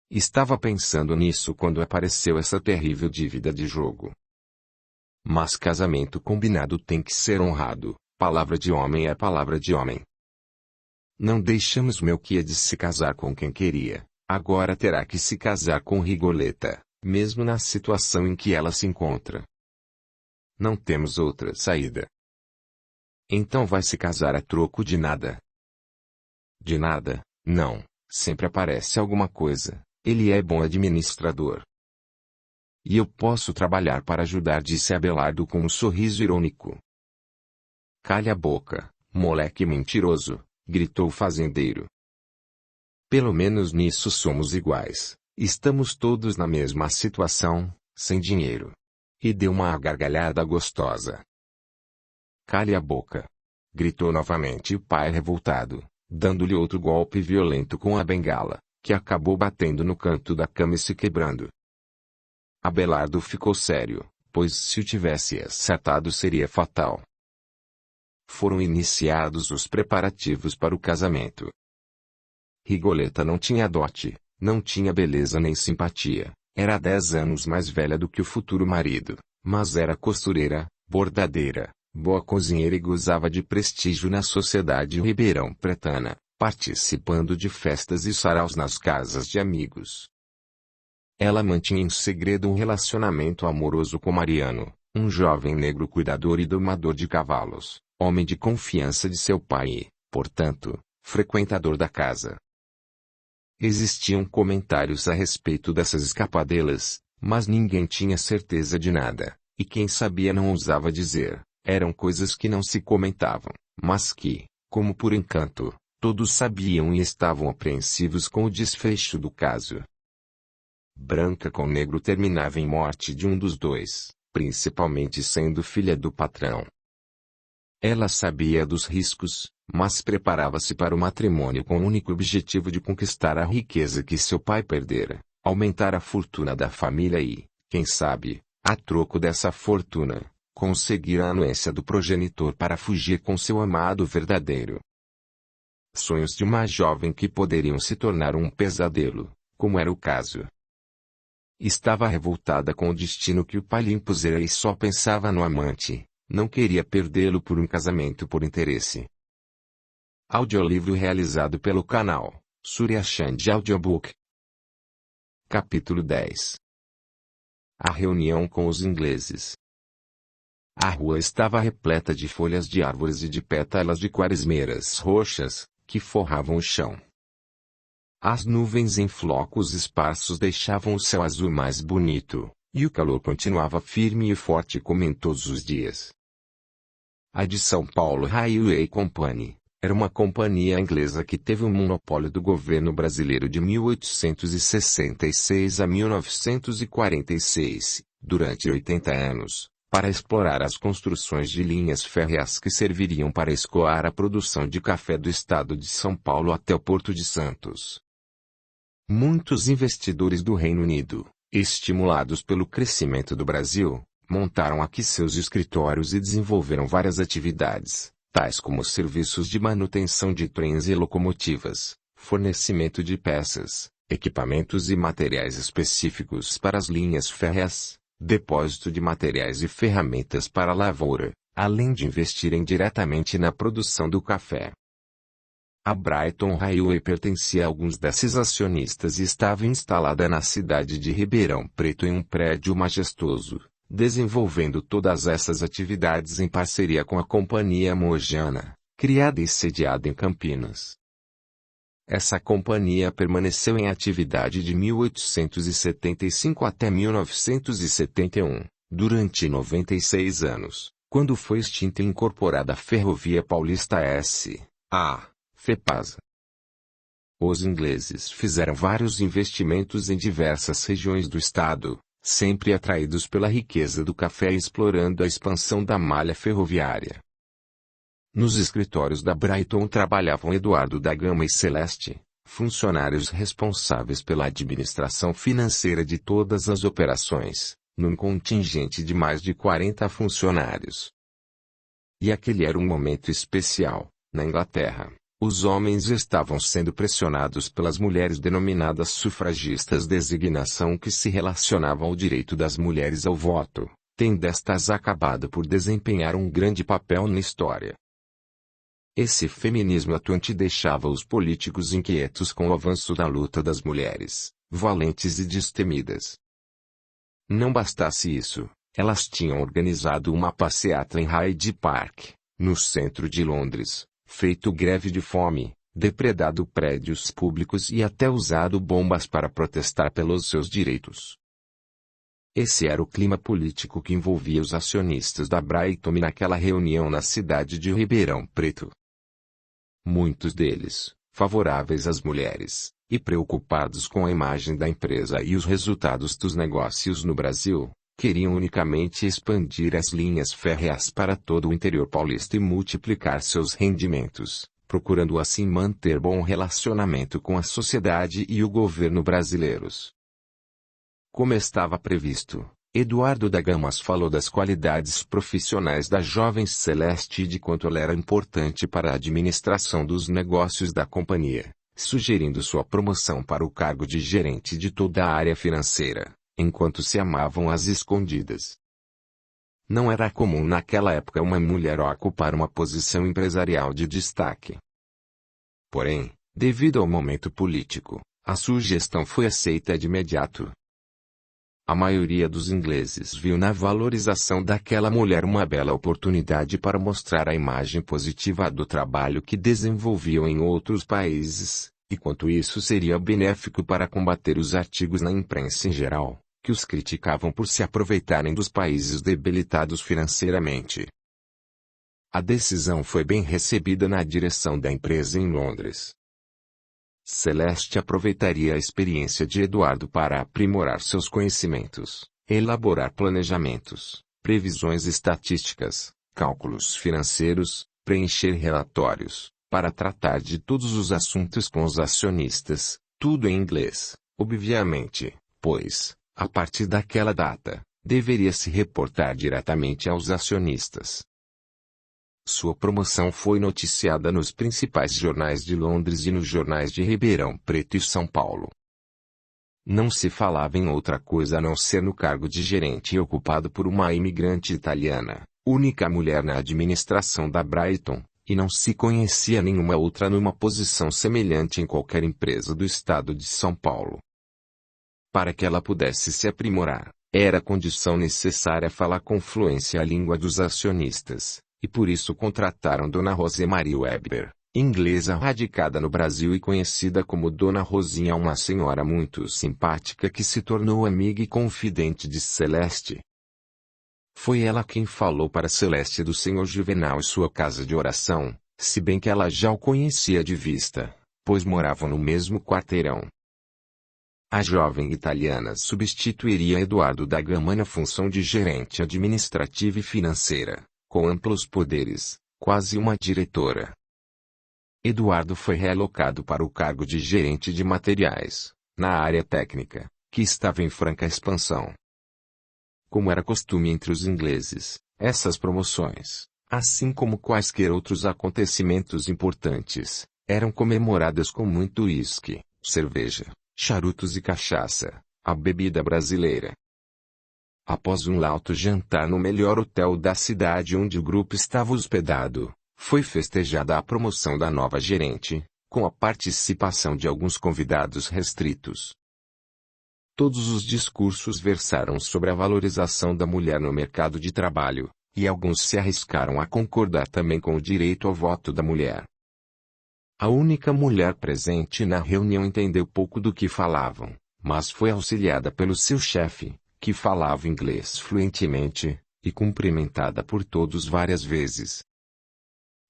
Estava pensando nisso quando apareceu essa terrível dívida de jogo. Mas casamento combinado tem que ser honrado, palavra de homem é palavra de homem. Não deixamos Melquiades se casar com quem queria, agora terá que se casar com Rigoleta, mesmo na situação em que ela se encontra. Não temos outra saída. Então vai se casar a troco de nada? De nada, não, sempre aparece alguma coisa, ele é bom administrador. E eu posso trabalhar para ajudar, disse Abelardo com um sorriso irônico. Calha a boca, moleque mentiroso, gritou o fazendeiro. Pelo menos nisso somos iguais, estamos todos na mesma situação, sem dinheiro. E deu uma gargalhada gostosa. Calhe a boca! Gritou novamente o pai revoltado, dando-lhe outro golpe violento com a bengala, que acabou batendo no canto da cama e se quebrando. Abelardo ficou sério, pois se o tivesse acertado seria fatal. Foram iniciados os preparativos para o casamento. Rigoleta não tinha dote, não tinha beleza nem simpatia, era 10 anos mais velha do que o futuro marido, mas era costureira, bordadeira, boa cozinheira e gozava de prestígio na sociedade ribeirão pretana, participando de festas e saraus nas casas de amigos. Ela mantinha em segredo um relacionamento amoroso com Mariano, um jovem negro cuidador e domador de cavalos, homem de confiança de seu pai e, portanto, frequentador da casa. Existiam comentários a respeito dessas escapadelas, mas ninguém tinha certeza de nada, e quem sabia não ousava dizer. Eram coisas que não se comentavam, mas que, como por encanto, todos sabiam e estavam apreensivos com o desfecho do caso. Branca com negro terminava em morte de um dos dois, principalmente sendo filha do patrão. Ela sabia dos riscos, mas preparava-se para o matrimônio com o único objetivo de conquistar a riqueza que seu pai perdera, aumentar a fortuna da família e, quem sabe, a troco dessa fortuna, conseguir a anuência do progenitor para fugir com seu amado verdadeiro. Sonhos de uma jovem que poderiam se tornar um pesadelo, como era o caso. Estava revoltada com o destino que o pai lhe impusera e só pensava no amante, não queria perdê-lo por um casamento por interesse. Audiolivro realizado pelo canal Surya Chand Audiobook. Capítulo 10. A reunião com os ingleses. A rua estava repleta de folhas de árvores e de pétalas de quaresmeiras roxas, que forravam o chão. As nuvens em flocos esparsos deixavam o céu azul mais bonito, e o calor continuava firme e forte como em todos os dias. A de São Paulo Railway Company era uma companhia inglesa que teve o monopólio do governo brasileiro de 1866 a 1946, durante 80 anos, para explorar as construções de linhas férreas que serviriam para escoar a produção de café do estado de São Paulo até o Porto de Santos. Muitos investidores do Reino Unido, estimulados pelo crescimento do Brasil, montaram aqui seus escritórios e desenvolveram várias atividades, tais como serviços de manutenção de trens e locomotivas, fornecimento de peças, equipamentos e materiais específicos para as linhas férreas, depósito de materiais e ferramentas para a lavoura, além de investirem diretamente na produção do café. A Brighton Railway pertencia a alguns desses acionistas e estava instalada na cidade de Ribeirão Preto em um prédio majestoso, desenvolvendo todas essas atividades em parceria com a Companhia Mojana, criada e sediada em Campinas. Essa companhia permaneceu em atividade de 1875 até 1971, durante 96 anos, quando foi extinta e incorporada a Ferrovia Paulista S.A., FEPASA. Os ingleses fizeram vários investimentos em diversas regiões do estado, sempre atraídos pela riqueza do café e explorando a expansão da malha ferroviária. Nos escritórios da Brighton trabalhavam Eduardo da Gama e Celeste, funcionários responsáveis pela administração financeira de todas as operações, num contingente de mais de 40 funcionários. E aquele era um momento especial, na Inglaterra. Os homens estavam sendo pressionados pelas mulheres denominadas sufragistas, designação que se relacionava ao direito das mulheres ao voto, tendo estas acabado por desempenhar um grande papel na história. Esse feminismo atuante deixava os políticos inquietos com o avanço da luta das mulheres, valentes e destemidas. Não bastasse isso, elas tinham organizado uma passeata em Hyde Park, no centro de Londres, feito greve de fome, depredado prédios públicos e até usado bombas para protestar pelos seus direitos. Esse era o clima político que envolvia os acionistas da Brighton naquela reunião na cidade de Ribeirão Preto. Muitos deles, favoráveis às mulheres, e preocupados com a imagem da empresa e os resultados dos negócios no Brasil, queriam unicamente expandir as linhas férreas para todo o interior paulista e multiplicar seus rendimentos, procurando assim manter bom relacionamento com a sociedade e o governo brasileiros. Como estava previsto, Eduardo da Gama falou das qualidades profissionais da jovem Celeste e de quanto ela era importante para a administração dos negócios da companhia, sugerindo sua promoção para o cargo de gerente de toda a área financeira, enquanto se amavam às escondidas. Não era comum naquela época uma mulher ocupar uma posição empresarial de destaque. Porém, devido ao momento político, a sugestão foi aceita de imediato. A maioria dos ingleses viu na valorização daquela mulher uma bela oportunidade para mostrar a imagem positiva do trabalho que desenvolviam em outros países, e quanto isso seria benéfico para combater os artigos na imprensa em geral, que os criticavam por se aproveitarem dos países debilitados financeiramente. A decisão foi bem recebida na direção da empresa em Londres. Celeste aproveitaria a experiência de Eduardo para aprimorar seus conhecimentos, elaborar planejamentos, previsões estatísticas, cálculos financeiros, preencher relatórios, para tratar de todos os assuntos com os acionistas, tudo em inglês, obviamente, pois, a partir daquela data, deveria se reportar diretamente aos acionistas. Sua promoção foi noticiada nos principais jornais de Londres e nos jornais de Ribeirão Preto e São Paulo. Não se falava em outra coisa a não ser no cargo de gerente ocupado por uma imigrante italiana, única mulher na administração da Brighton, e não se conhecia nenhuma outra numa posição semelhante em qualquer empresa do estado de São Paulo. Para que ela pudesse se aprimorar, era condição necessária falar com fluência a língua dos acionistas. E por isso contrataram Dona Rosemarie Weber, inglesa radicada no Brasil e conhecida como Dona Rosinha, uma senhora muito simpática que se tornou amiga e confidente de Celeste. Foi ela quem falou para Celeste do Senhor Juvenal e sua casa de oração, se bem que ela já o conhecia de vista, pois moravam no mesmo quarteirão. A jovem italiana substituiria Eduardo da Gama na função de gerente administrativa e financeira, com amplos poderes, quase uma diretora. Eduardo foi realocado para o cargo de gerente de materiais, na área técnica, que estava em franca expansão. Como era costume entre os ingleses, essas promoções, assim como quaisquer outros acontecimentos importantes, eram comemoradas com muito uísque, cerveja, charutos e cachaça, a bebida brasileira. Após um lauto jantar no melhor hotel da cidade onde o grupo estava hospedado, foi festejada a promoção da nova gerente, com a participação de alguns convidados restritos. Todos os discursos versaram sobre a valorização da mulher no mercado de trabalho, e alguns se arriscaram a concordar também com o direito ao voto da mulher. A única mulher presente na reunião entendeu pouco do que falavam, mas foi auxiliada pelo seu chefe, que falava inglês fluentemente, e cumprimentada por todos várias vezes.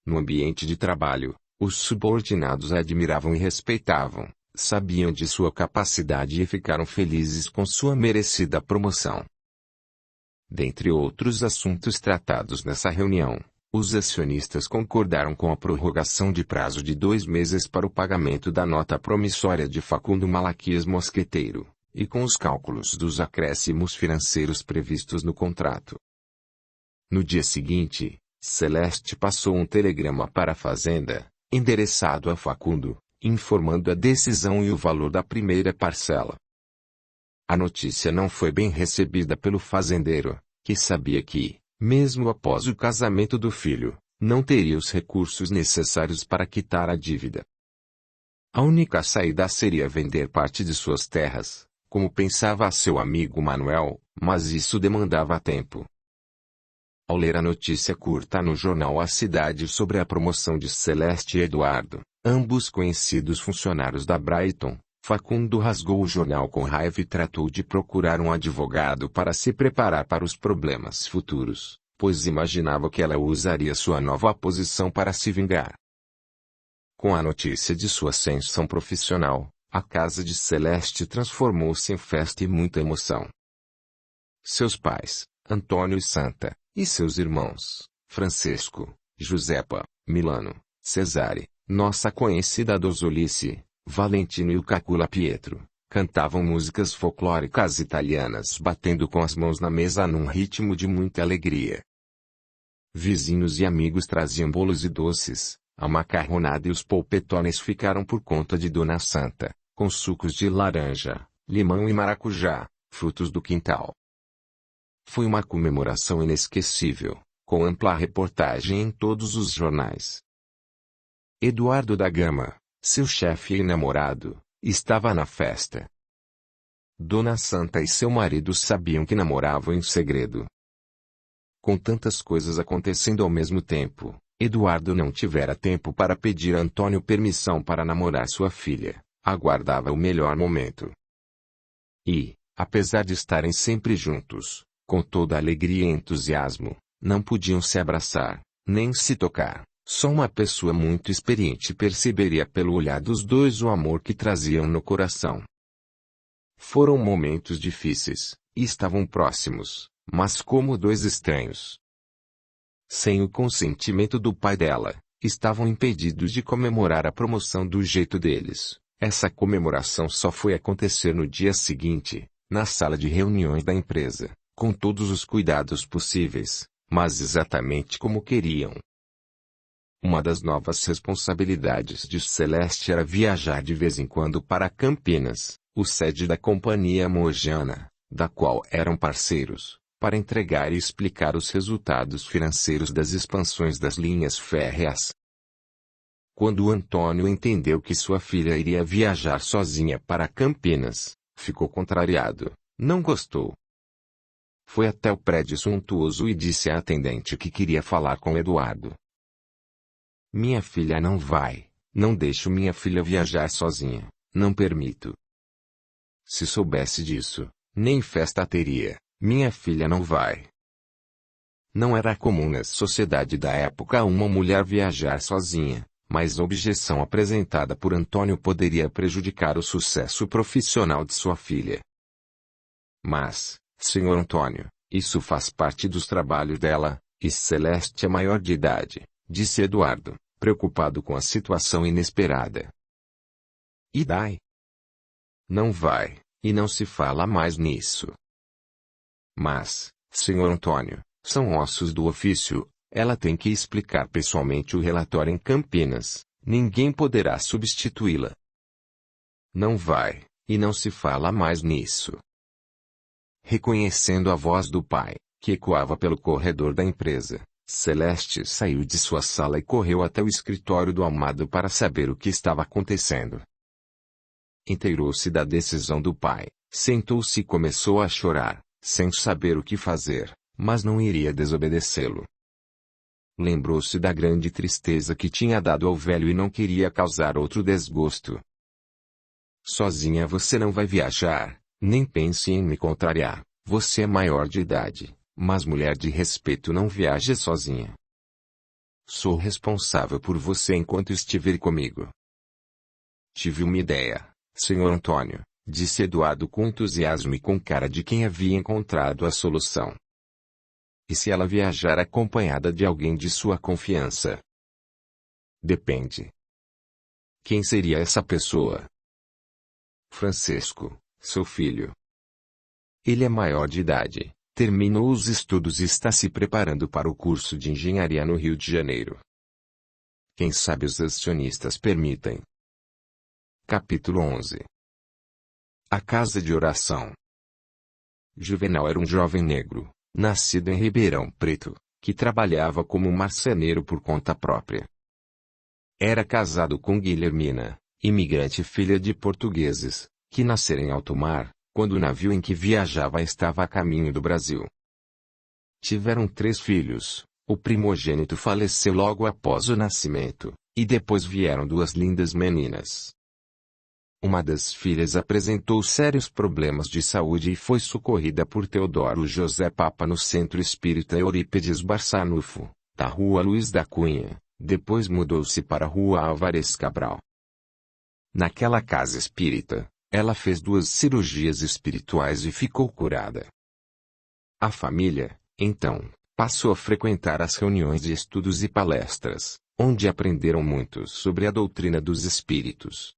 No ambiente de trabalho, os subordinados a admiravam e respeitavam, sabiam de sua capacidade e ficaram felizes com sua merecida promoção. Dentre outros assuntos tratados nessa reunião, os acionistas concordaram com a prorrogação de prazo de 2 meses para o pagamento da nota promissória de Facundo Malaquias Mosqueteiro, e com os cálculos dos acréscimos financeiros previstos no contrato. No dia seguinte, Celeste passou um telegrama para a Fazenda, endereçado a Facundo, informando a decisão e o valor da primeira parcela. A notícia não foi bem recebida pelo fazendeiro, que sabia que, mesmo após o casamento do filho, não teria os recursos necessários para quitar a dívida. A única saída seria vender parte de suas terras, como pensava seu amigo Manuel, mas isso demandava tempo. Ao ler a notícia curta no jornal A Cidade sobre a promoção de Celeste e Eduardo, ambos conhecidos funcionários da Brighton, Facundo rasgou o jornal com raiva e tratou de procurar um advogado para se preparar para os problemas futuros, pois imaginava que ela usaria sua nova posição para se vingar. Com a notícia de sua ascensão profissional, a casa de Celeste transformou-se em festa e muita emoção. Seus pais, Antônio e Santa, e seus irmãos, Francisco, Josepa, Milano, Cesare, nossa conhecida Dosolice, Valentino e o Cacula Pietro, cantavam músicas folclóricas italianas batendo com as mãos na mesa num ritmo de muita alegria. Vizinhos e amigos traziam bolos e doces, a macarronada e os polpetones ficaram por conta de Dona Santa, com sucos de laranja, limão e maracujá, frutos do quintal. Foi uma comemoração inesquecível, com ampla reportagem em todos os jornais. Eduardo da Gama, seu chefe e namorado, estava na festa. Dona Santa e seu marido sabiam que namoravam em segredo. Com tantas coisas acontecendo ao mesmo tempo, Eduardo não tivera tempo para pedir a Antônio permissão para namorar sua filha, aguardava o melhor momento. E, apesar de estarem sempre juntos, com toda alegria e entusiasmo, não podiam se abraçar, nem se tocar. Só uma pessoa muito experiente perceberia pelo olhar dos dois o amor que traziam no coração. Foram momentos difíceis, e estavam próximos, mas como dois estranhos. Sem o consentimento do pai dela, estavam impedidos de comemorar a promoção do jeito deles. Essa comemoração só foi acontecer no dia seguinte, na sala de reuniões da empresa, com todos os cuidados possíveis, mas exatamente como queriam. Uma das novas responsabilidades de Celeste era viajar de vez em quando para Campinas, o sede da companhia Mojana, da qual eram parceiros, para entregar e explicar os resultados financeiros das expansões das linhas férreas. Quando Antônio entendeu que sua filha iria viajar sozinha para Campinas, ficou contrariado, não gostou. Foi até o prédio suntuoso e disse à atendente que queria falar com Eduardo. Minha filha não vai, não deixo minha filha viajar sozinha, não permito. Se soubesse disso, nem festa teria, minha filha não vai. Não era comum na sociedade da época uma mulher viajar sozinha, mas a objeção apresentada por Antônio poderia prejudicar o sucesso profissional de sua filha. Mas, senhor Antônio, isso faz parte dos trabalhos dela, e Celeste é maior de idade, disse Eduardo, preocupado com a situação inesperada. E daí? Não vai, e não se fala mais nisso. Mas, senhor Antônio, são ossos do ofício, ela tem que explicar pessoalmente o relatório em Campinas, ninguém poderá substituí-la. Não vai, e não se fala mais nisso. Reconhecendo a voz do pai, que ecoava pelo corredor da empresa, Celeste saiu de sua sala e correu até o escritório do amado para saber o que estava acontecendo. Inteirou-se da decisão do pai, sentou-se e começou a chorar, sem saber o que fazer, mas não iria desobedecê-lo. Lembrou-se da grande tristeza que tinha dado ao velho e não queria causar outro desgosto. Sozinha você não vai viajar, nem pense em me contrariar. Você é maior de idade, mas mulher de respeito não viaja sozinha. Sou responsável por você enquanto estiver comigo. Tive uma ideia, Sr. Antônio, disse Eduardo com entusiasmo e com cara de quem havia encontrado a solução. E se ela viajar acompanhada de alguém de sua confiança? Depende. Quem seria essa pessoa? Francisco, seu filho. Ele é maior de idade, terminou os estudos e está se preparando para o curso de engenharia no Rio de Janeiro. Quem sabe os acionistas permitem. Capítulo 11. A casa de oração. Juvenal era um jovem negro, nascido em Ribeirão Preto, que trabalhava como marceneiro por conta própria. Era casado com Guilhermina, imigrante filha de portugueses, que nasceram em alto mar, quando o navio em que viajava estava a caminho do Brasil. Tiveram 3 filhos, o primogênito faleceu logo após o nascimento, e depois vieram 2 lindas meninas. Uma das filhas apresentou sérios problemas de saúde e foi socorrida por Teodoro José Papa no Centro Espírita Eurípides Barçanufo, da Rua Luiz da Cunha, depois mudou-se para a Rua Álvares Cabral. Naquela casa espírita, ela fez 2 cirurgias espirituais e ficou curada. A família, então, passou a frequentar as reuniões de estudos e palestras, onde aprenderam muito sobre a doutrina dos espíritos.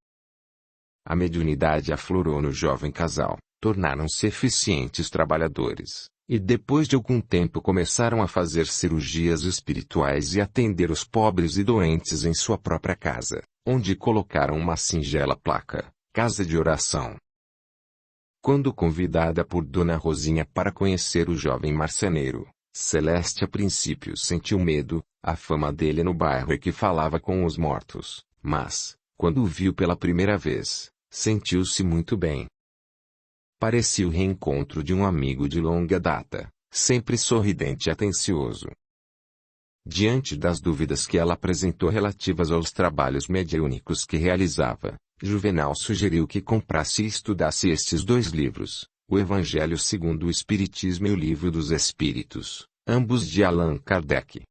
A mediunidade aflorou no jovem casal, tornaram-se eficientes trabalhadores, e depois de algum tempo começaram a fazer cirurgias espirituais e atender os pobres e doentes em sua própria casa, onde colocaram uma singela placa, Casa de Oração. Quando convidada por Dona Rosinha para conhecer o jovem marceneiro, Celeste a princípio sentiu medo, a fama dele no bairro é que falava com os mortos, mas, quando o viu pela primeira vez, sentiu-se muito bem. Parecia o reencontro de um amigo de longa data, sempre sorridente e atencioso. Diante das dúvidas que ela apresentou relativas aos trabalhos mediúnicos que realizava, Juvenal sugeriu que comprasse e estudasse estes 2 livros, o Evangelho segundo o Espiritismo e o Livro dos Espíritos, ambos de Allan Kardec.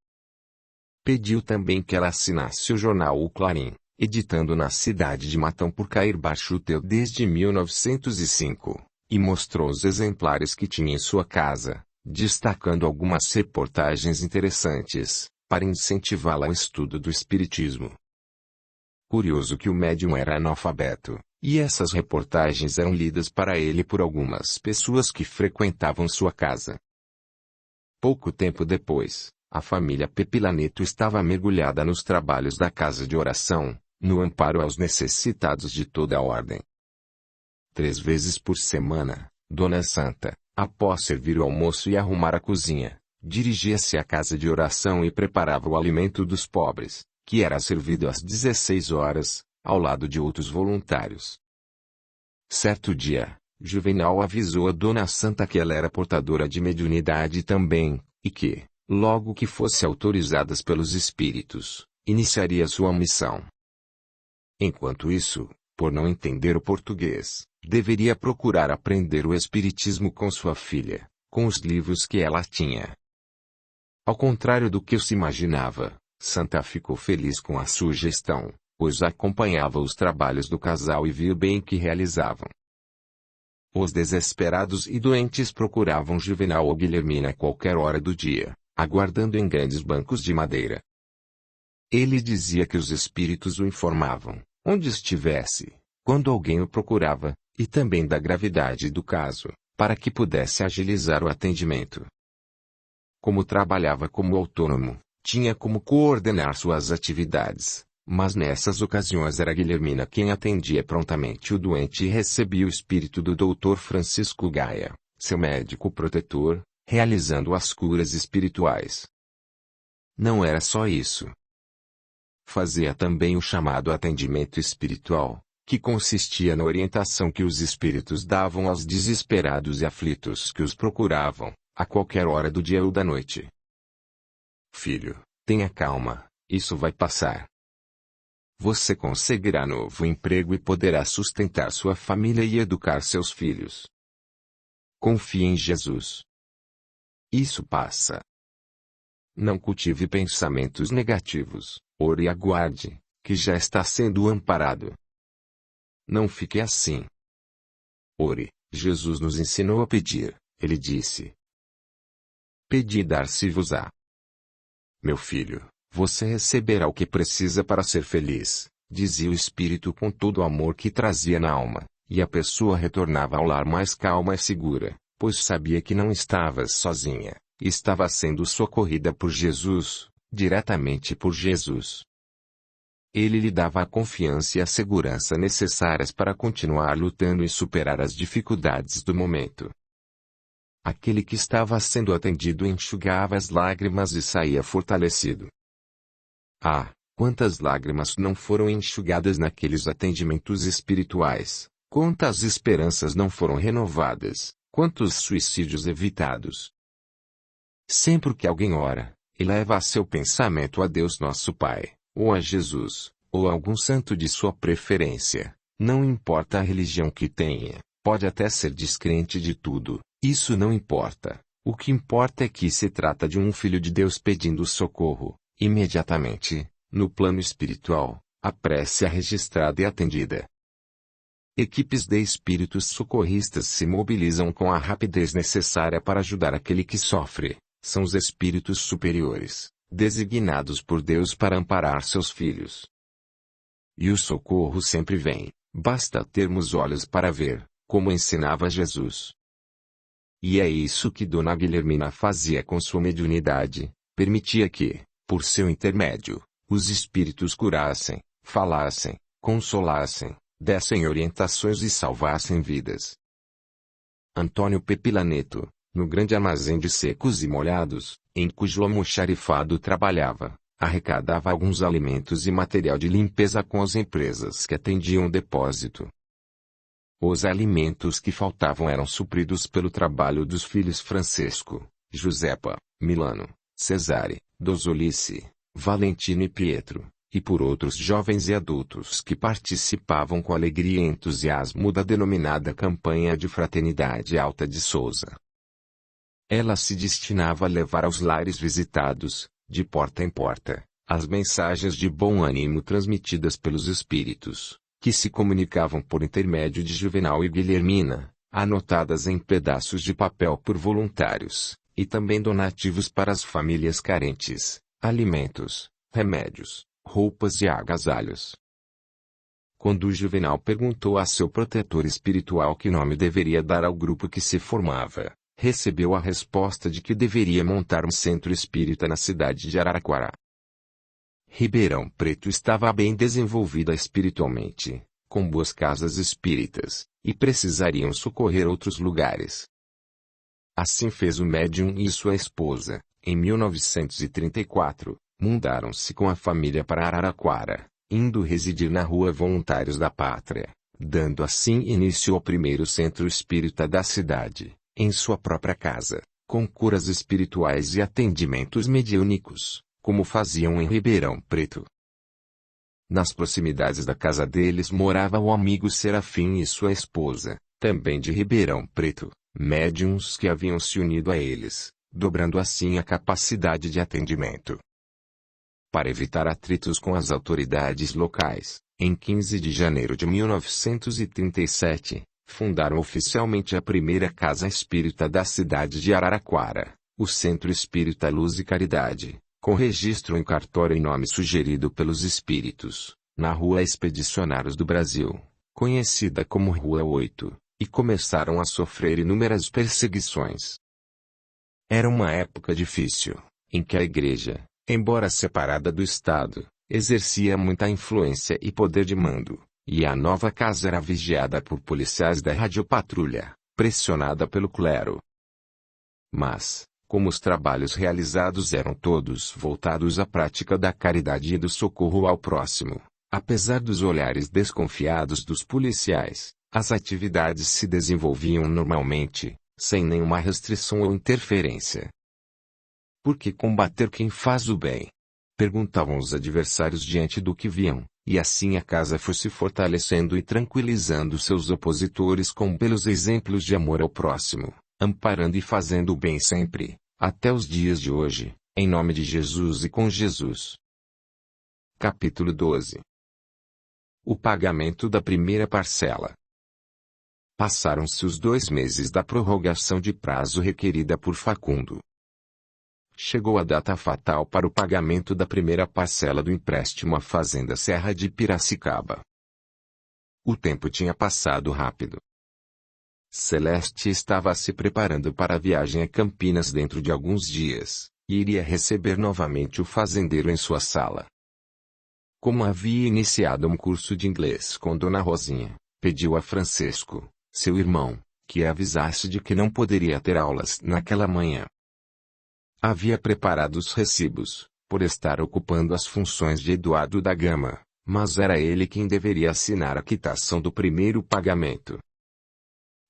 Pediu também que ela assinasse o jornal O Clarim, editando na cidade de Matão por Cair Baixo desde 1905, e mostrou os exemplares que tinha em sua casa, destacando algumas reportagens interessantes, para incentivá-la ao estudo do Espiritismo. Curioso que o médium era analfabeto, e essas reportagens eram lidas para ele por algumas pessoas que frequentavam sua casa. Pouco tempo depois, a família Pepilaneto estava mergulhada nos trabalhos da casa de oração, no amparo aos necessitados de toda a ordem. 3 vezes por semana, Dona Santa, após servir o almoço e arrumar a cozinha, dirigia-se à casa de oração e preparava o alimento dos pobres, que era servido às 16 horas, ao lado de outros voluntários. Certo dia, Juvenal avisou a Dona Santa que ela era portadora de mediunidade também, e que, logo que fosse autorizadas pelos espíritos, iniciaria sua missão. Enquanto isso, por não entender o português, deveria procurar aprender o espiritismo com sua filha, com os livros que ela tinha. Ao contrário do que se imaginava, Santa ficou feliz com a sugestão, pois acompanhava os trabalhos do casal e via o bem que realizavam. Os desesperados e doentes procuravam Juvenal ou Guilhermina a qualquer hora do dia, aguardando em grandes bancos de madeira. Ele dizia que os espíritos o informavam, onde estivesse, quando alguém o procurava, e também da gravidade do caso, para que pudesse agilizar o atendimento. Como trabalhava como autônomo, tinha como coordenar suas atividades, mas nessas ocasiões era Guilhermina quem atendia prontamente o doente e recebia o espírito do Dr. Francisco Gaia, seu médico protetor, realizando as curas espirituais. Não era só isso. Fazia também o chamado atendimento espiritual, que consistia na orientação que os espíritos davam aos desesperados e aflitos que os procuravam, a qualquer hora do dia ou da noite. Filho, tenha calma, isso vai passar. Você conseguirá novo emprego e poderá sustentar sua família e educar seus filhos. Confie em Jesus. Isso passa. Não cultive pensamentos negativos, ore e aguarde, que já está sendo amparado. Não fique assim. Ore, Jesus nos ensinou a pedir, ele disse. Pedi e dar-se-vos-á. Meu filho, você receberá o que precisa para ser feliz, dizia o Espírito com todo o amor que trazia na alma, e a pessoa retornava ao lar mais calma e segura, pois sabia que não estava sozinha, estava sendo socorrida por Jesus, diretamente por Jesus. Ele lhe dava a confiança e a segurança necessárias para continuar lutando e superar as dificuldades do momento. Aquele que estava sendo atendido enxugava as lágrimas e saía fortalecido. Ah, quantas lágrimas não foram enxugadas naqueles atendimentos espirituais, quantas esperanças não foram renovadas, quantos suicídios evitados. Sempre que alguém ora, eleva seu pensamento a Deus nosso Pai, ou a Jesus, ou a algum santo de sua preferência, não importa a religião que tenha, pode até ser descrente de tudo, isso não importa. O que importa é que se trata de um filho de Deus pedindo socorro. Imediatamente, no plano espiritual, a prece é registrada e atendida. Equipes de espíritos socorristas se mobilizam com a rapidez necessária para ajudar aquele que sofre. São os espíritos superiores, designados por Deus para amparar seus filhos. E o socorro sempre vem, basta termos olhos para ver, como ensinava Jesus. E é isso que Dona Guilhermina fazia com sua mediunidade, permitia que, por seu intermédio, os espíritos curassem, falassem, consolassem, dessem orientações e salvassem vidas. Antônio Pepila Neto, no grande armazém de secos e molhados, em cujo almoxarifado trabalhava, arrecadava alguns alimentos e material de limpeza com as empresas que atendiam o depósito. Os alimentos que faltavam eram supridos pelo trabalho dos filhos Francesco, Josepa, Milano, Cesare, Dosolice, Valentino e Pietro, e por outros jovens e adultos que participavam com alegria e entusiasmo da denominada Campanha de Fraternidade Alta de Souza. Ela se destinava a levar aos lares visitados, de porta em porta, as mensagens de bom ânimo transmitidas pelos espíritos, que se comunicavam por intermédio de Juvenal e Guilhermina, anotadas em pedaços de papel por voluntários, e também donativos para as famílias carentes, alimentos, remédios, roupas e agasalhos. Quando o Juvenal perguntou a seu protetor espiritual que nome deveria dar ao grupo que se formava, recebeu a resposta de que deveria montar um centro espírita na cidade de Araraquara. Ribeirão Preto estava bem desenvolvida espiritualmente, com boas casas espíritas, e precisariam socorrer outros lugares. Assim fez o médium e sua esposa, em 1934, mudaram-se com a família para Araraquara, indo residir na Rua Voluntários da Pátria, dando assim início ao primeiro centro espírita da cidade, em sua própria casa, com curas espirituais e atendimentos mediúnicos, como faziam em Ribeirão Preto. Nas proximidades da casa deles morava o amigo Serafim e sua esposa, também de Ribeirão Preto, médiuns que haviam se unido a eles, dobrando assim a capacidade de atendimento. Para evitar atritos com as autoridades locais, em 15 de janeiro de 1937, fundaram oficialmente a primeira casa espírita da cidade de Araraquara, o Centro Espírita Luz e Caridade, com registro em cartório e nome sugerido pelos espíritos, na Rua Expedicionários do Brasil, conhecida como Rua 8, e começaram a sofrer inúmeras perseguições. Era uma época difícil, em que a Igreja, embora separada do Estado, exercia muita influência e poder de mando, e a nova casa era vigiada por policiais da radiopatrulha, pressionada pelo clero. Mas, como os trabalhos realizados eram todos voltados à prática da caridade e do socorro ao próximo, apesar dos olhares desconfiados dos policiais, as atividades se desenvolviam normalmente, sem nenhuma restrição ou interferência. Por que combater quem faz o bem? Perguntavam os adversários diante do que viam, e assim a casa foi se fortalecendo e tranquilizando seus opositores com belos exemplos de amor ao próximo, amparando e fazendo o bem sempre, até os dias de hoje, em nome de Jesus e com Jesus. Capítulo 12. O pagamento da primeira parcela. Passaram-se os 2 meses da prorrogação de prazo requerida por Facundo. Chegou a data fatal para o pagamento da primeira parcela do empréstimo à Fazenda Serra de Piracicaba. O tempo tinha passado rápido. Celeste estava se preparando para a viagem a Campinas dentro de alguns dias, e iria receber novamente o fazendeiro em sua sala. Como havia iniciado um curso de inglês com Dona Rosinha, pediu a Francesco, seu irmão, que a avisasse de que não poderia ter aulas naquela manhã. Havia preparado os recibos, por estar ocupando as funções de Eduardo da Gama, mas era ele quem deveria assinar a quitação do primeiro pagamento.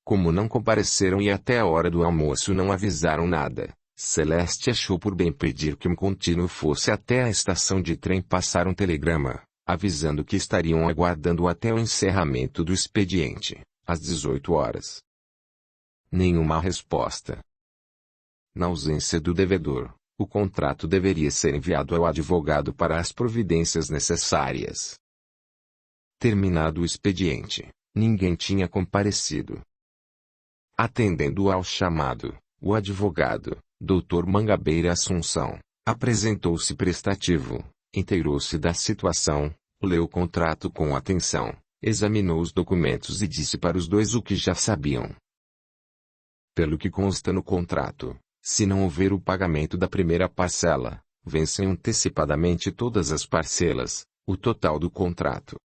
Como não compareceram e até a hora do almoço não avisaram nada, Celeste achou por bem pedir que um contínuo fosse até a estação de trem passar um telegrama, avisando que estariam aguardando até o encerramento do expediente, às 18 horas. Nenhuma resposta. Na ausência do devedor, o contrato deveria ser enviado ao advogado para as providências necessárias. Terminado o expediente, ninguém tinha comparecido. Atendendo ao chamado, o advogado, Dr. Mangabeira Assunção, apresentou-se prestativo, inteirou-se da situação, leu o contrato com atenção, examinou os documentos e disse para os dois o que já sabiam. Pelo que consta no contrato, se não houver o pagamento da primeira parcela, vencem antecipadamente todas as parcelas, o total do contrato.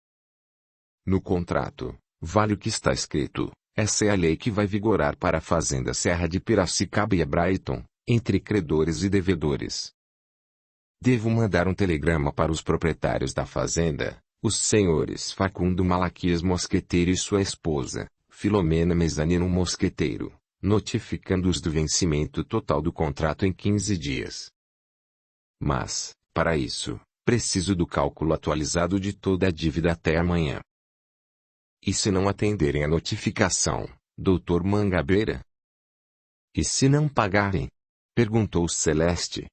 No contrato, vale o que está escrito, essa é a lei que vai vigorar para a Fazenda Serra de Piracicaba e a Brighton, entre credores e devedores. Devo mandar um telegrama para os proprietários da fazenda, os senhores Facundo Malaquias Mosqueteiro e sua esposa, Filomena Mezzanino Mosqueteiro, notificando-os do vencimento total do contrato em 15 dias. Mas, para isso, preciso do cálculo atualizado de toda a dívida até amanhã. E se não atenderem a notificação, Dr. Mangabeira? E se não pagarem? Perguntou Celeste.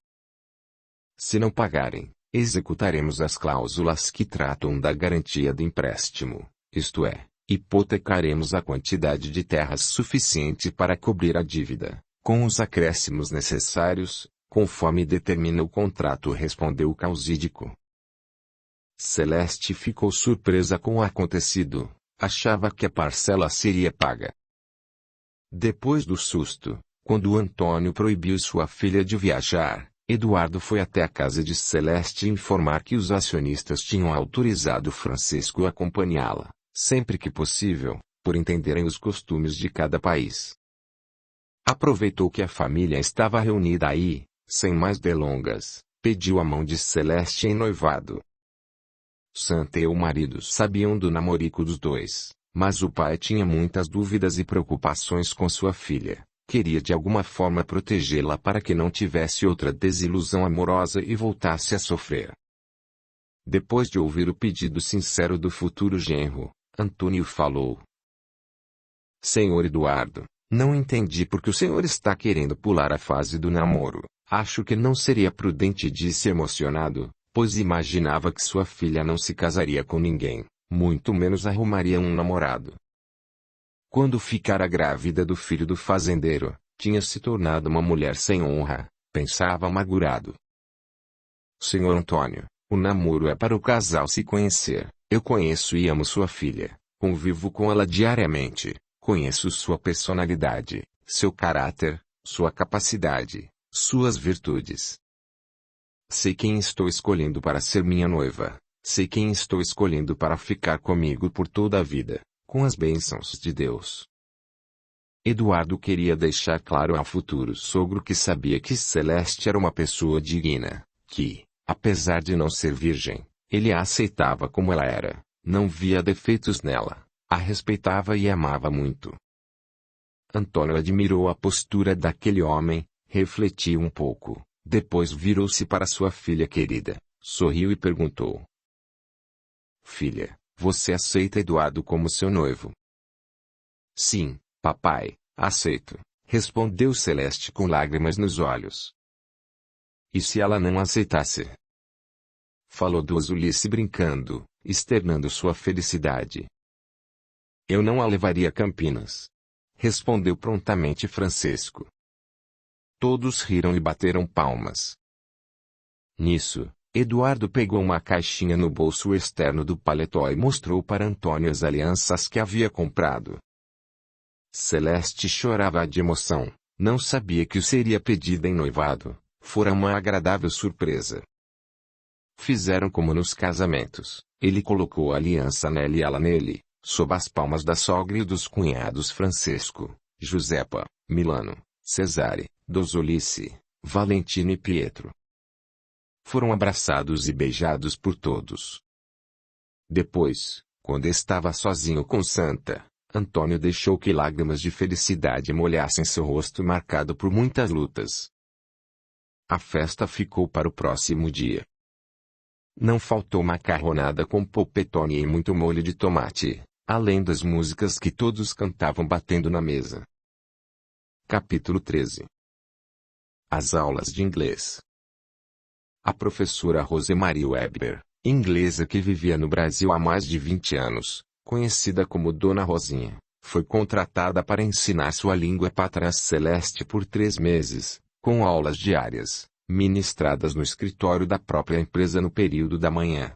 Se não pagarem, executaremos as cláusulas que tratam da garantia do empréstimo, isto é, hipotecaremos a quantidade de terras suficiente para cobrir a dívida, com os acréscimos necessários, conforme determina o contrato, respondeu o causídico. Celeste ficou surpresa com o acontecido, achava que a parcela seria paga. Depois do susto, quando Antônio proibiu sua filha de viajar, Eduardo foi até a casa de Celeste informar que os acionistas tinham autorizado Francisco a acompanhá-la, sempre que possível, por entenderem os costumes de cada país. Aproveitou que a família estava reunida aí, sem mais delongas, pediu a mão de Celeste em noivado. Santa e o marido sabiam do namorico dos dois, mas o pai tinha muitas dúvidas e preocupações com sua filha. Queria de alguma forma protegê-la para que não tivesse outra desilusão amorosa e voltasse a sofrer. Depois de ouvir o pedido sincero do futuro genro, Antônio falou. Senhor Eduardo, não entendi por que o senhor está querendo pular a fase do namoro. Acho que não seria prudente, disse emocionado, pois imaginava que sua filha não se casaria com ninguém, muito menos arrumaria um namorado. Quando ficara grávida do filho do fazendeiro, tinha se tornado uma mulher sem honra, pensava amargurado. Senhor Antônio, o namoro é para o casal se conhecer. Eu conheço e amo sua filha, convivo com ela diariamente, conheço sua personalidade, seu caráter, sua capacidade, suas virtudes. Sei quem estou escolhendo para ser minha noiva, sei quem estou escolhendo para ficar comigo por toda a vida, com as bênçãos de Deus. Eduardo queria deixar claro ao futuro sogro que sabia que Celeste era uma pessoa digna, que, apesar de não ser virgem, ele a aceitava como ela era, não via defeitos nela, a respeitava e amava muito. Antônio admirou a postura daquele homem, refletiu um pouco, depois virou-se para sua filha querida, sorriu e perguntou: Filha, você aceita Eduardo como seu noivo? Sim, papai, aceito, respondeu Celeste com lágrimas nos olhos. E se ela não aceitasse? Falou Ulisses brincando, externando sua felicidade. Eu não a levaria a Campinas. Respondeu prontamente Francisco. Todos riram e bateram palmas. Nisso, Eduardo pegou uma caixinha no bolso externo do paletó e mostrou para Antônio as alianças que havia comprado. Celeste chorava de emoção, não sabia que o seria pedida em noivado, fora uma agradável surpresa. Fizeram como nos casamentos, ele colocou a aliança nela e ela nele, sob as palmas da sogra e dos cunhados Francisco, Josepa, Milano, Cesare, Dosolice, Valentino e Pietro. Foram abraçados e beijados por todos. Depois, quando estava sozinho com Santa, Antônio deixou que lágrimas de felicidade molhassem seu rosto marcado por muitas lutas. A festa ficou para o próximo dia. Não faltou macarronada com polpetone e muito molho de tomate, além das músicas que todos cantavam batendo na mesa. Capítulo 13. As aulas de inglês. A professora Rosemarie Weber, inglesa que vivia no Brasil há mais de 20 anos, conhecida como Dona Rosinha, foi contratada para ensinar sua língua pátria Celeste por 3 meses, com aulas diárias, ministradas no escritório da própria empresa no período da manhã.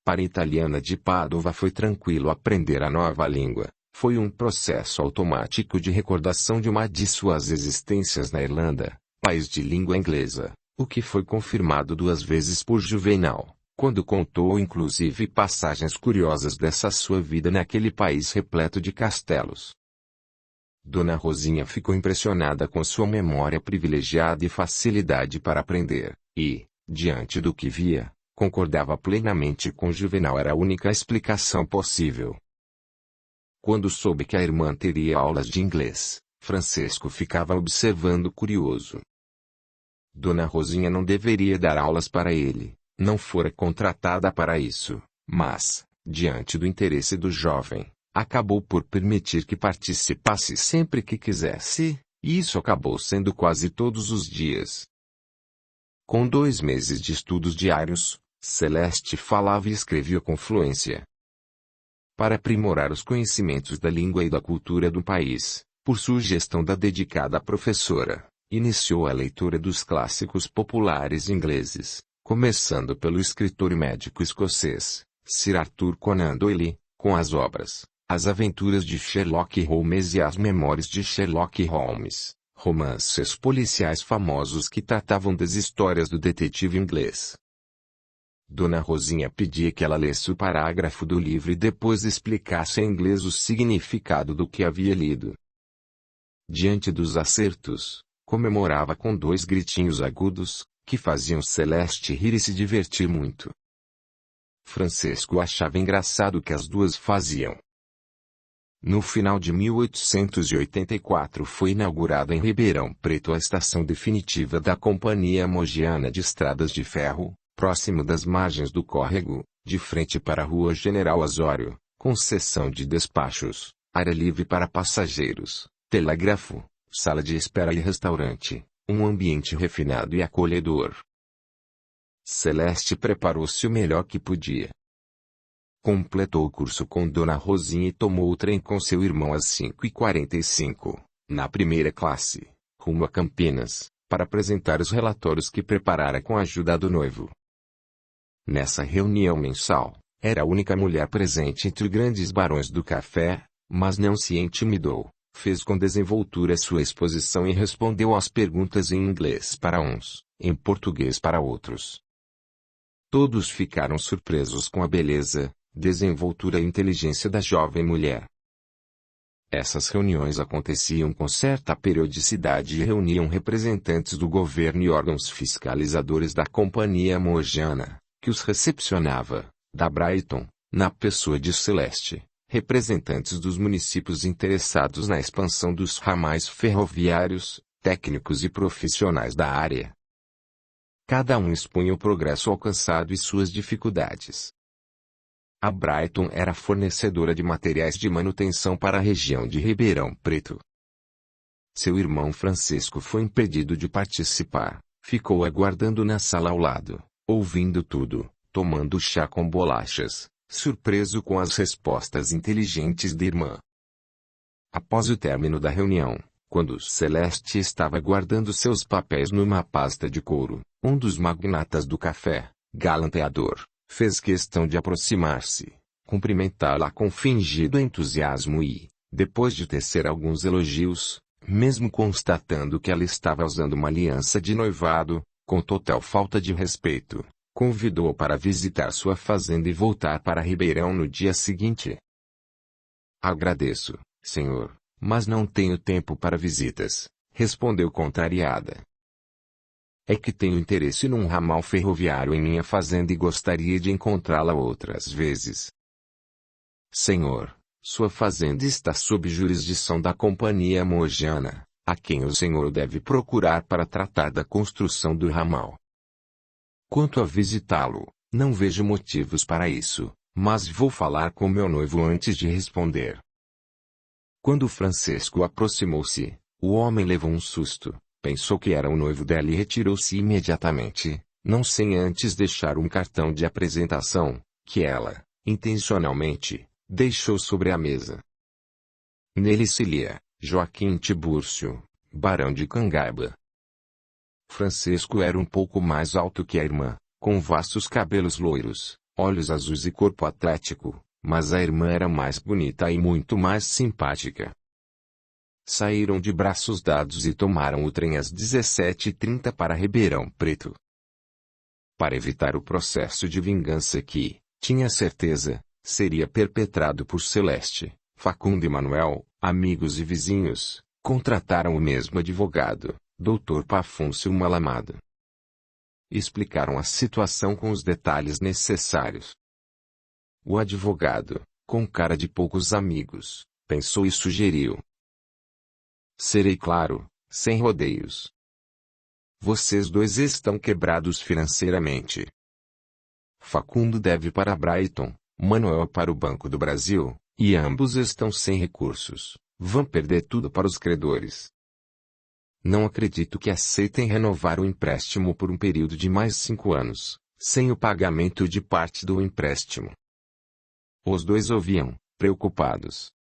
Para a italiana de Padova foi tranquilo aprender a nova língua, foi um processo automático de recordação de uma de suas existências na Irlanda, país de língua inglesa, o que foi confirmado 2 vezes por Juvenal, quando contou inclusive passagens curiosas dessa sua vida naquele país repleto de castelos. Dona Rosinha ficou impressionada com sua memória privilegiada e facilidade para aprender, e, diante do que via, concordava plenamente com Juvenal, era a única explicação possível. Quando soube que a irmã teria aulas de inglês, Francisco ficava observando curioso. Dona Rosinha não deveria dar aulas para ele, não fora contratada para isso, mas, diante do interesse do jovem, acabou por permitir que participasse sempre que quisesse, e isso acabou sendo quase todos os dias. Com 2 meses de estudos diários, Celeste falava e escrevia com fluência. Para aprimorar os conhecimentos da língua e da cultura do país, por sugestão da dedicada professora, iniciou a leitura dos clássicos populares ingleses, começando pelo escritor e médico escocês, Sir Arthur Conan Doyle, com as obras As Aventuras de Sherlock Holmes e As Memórias de Sherlock Holmes, romances policiais famosos que tratavam das histórias do detetive inglês. Dona Rosinha pedia que ela lesse o parágrafo do livro e depois explicasse em inglês o significado do que havia lido. Diante dos acertos, comemorava com 2 gritinhos agudos, que faziam Celeste rir e se divertir muito. Francisco achava engraçado o que as duas faziam. No final de 1884 foi inaugurada em Ribeirão Preto a estação definitiva da Companhia Mogiana de Estradas de Ferro, próximo das margens do córrego, de frente para a Rua General Osório, com seção de despachos, área livre para passageiros, telégrafo, sala de espera e restaurante, um ambiente refinado e acolhedor. Celeste preparou-se o melhor que podia. Completou o curso com Dona Rosinha e tomou o trem com seu irmão às 5h45, na primeira classe, rumo a Campinas, para apresentar os relatórios que preparara com a ajuda do noivo. Nessa reunião mensal, era a única mulher presente entre grandes barões do café, mas não se intimidou, fez com desenvoltura sua exposição e respondeu às perguntas em inglês para uns, em português para outros. Todos ficaram surpresos com a beleza, desenvoltura e inteligência da jovem mulher. Essas reuniões aconteciam com certa periodicidade e reuniam representantes do governo e órgãos fiscalizadores da Companhia Mogiana, que os recepcionava, da Brighton, na pessoa de Celeste, representantes dos municípios interessados na expansão dos ramais ferroviários, técnicos e profissionais da área. Cada um expunha o progresso alcançado e suas dificuldades. A Brighton era fornecedora de materiais de manutenção para a região de Ribeirão Preto. Seu irmão Francisco foi impedido de participar, ficou aguardando na sala ao lado, ouvindo tudo, tomando chá com bolachas, surpreso com as respostas inteligentes da irmã. Após o término da reunião, quando Celeste estava guardando seus papéis numa pasta de couro, um dos magnatas do café, galanteador, fez questão de aproximar-se, cumprimentá-la com fingido entusiasmo e, depois de tecer alguns elogios, mesmo constatando que ela estava usando uma aliança de noivado, com total falta de respeito, convidou-a para visitar sua fazenda e voltar para Ribeirão no dia seguinte. "Agradeço, senhor, mas não tenho tempo para visitas", respondeu contrariada. "É que tenho interesse num ramal ferroviário em minha fazenda e gostaria de encontrá-la outras vezes." "Senhor, sua fazenda está sob jurisdição da Companhia Mojana, a quem o senhor deve procurar para tratar da construção do ramal. Quanto a visitá-lo, não vejo motivos para isso, mas vou falar com meu noivo antes de responder." Quando Francisco aproximou-se, o homem levou um susto, pensou que era o noivo dela e retirou-se imediatamente, não sem antes deixar um cartão de apresentação, que ela, intencionalmente, deixou sobre a mesa. Nele se lia: Joaquim Tibúrcio, Barão de Cangaiba. Francisco era um pouco mais alto que a irmã, com vastos cabelos loiros, olhos azuis e corpo atlético, mas a irmã era mais bonita e muito mais simpática. Saíram de braços dados e tomaram o trem às 17h30 para Ribeirão Preto. Para evitar o processo de vingança que, tinha certeza, seria perpetrado por Celeste, Facundo e Manuel, amigos e vizinhos, contrataram o mesmo advogado, Dr. Pafúncio Malamado. Explicaram a situação com os detalhes necessários. O advogado, com cara de poucos amigos, pensou e sugeriu: "Serei claro, sem rodeios. Vocês dois estão quebrados financeiramente. Facundo deve para Brighton, Manuel para o Banco do Brasil, e ambos estão sem recursos, vão perder tudo para os credores. Não acredito que aceitem renovar o empréstimo por um período de mais 5 anos, sem o pagamento de parte do empréstimo." Os dois ouviam, preocupados.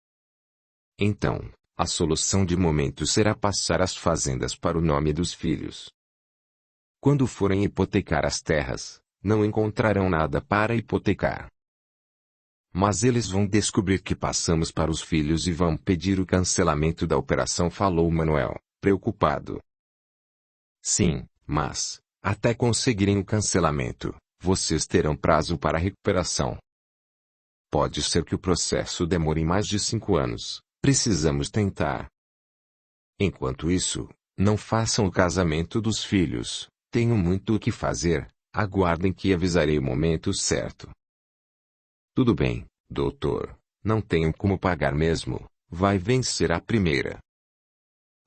"Então, a solução de momento será passar as fazendas para o nome dos filhos. Quando forem hipotecar as terras, não encontrarão nada para hipotecar. Mas eles vão descobrir que passamos para os filhos e vão pedir o cancelamento da operação", falou Manuel, preocupado. "Sim, mas, até conseguirem o cancelamento, vocês terão prazo para recuperação. Pode ser que o processo demore mais de 5 anos, precisamos tentar. Enquanto isso, não façam o casamento dos filhos, tenho muito o que fazer, aguardem que avisarei o momento certo." "Tudo bem, doutor, não tenho como pagar mesmo, vai vencer a primeira.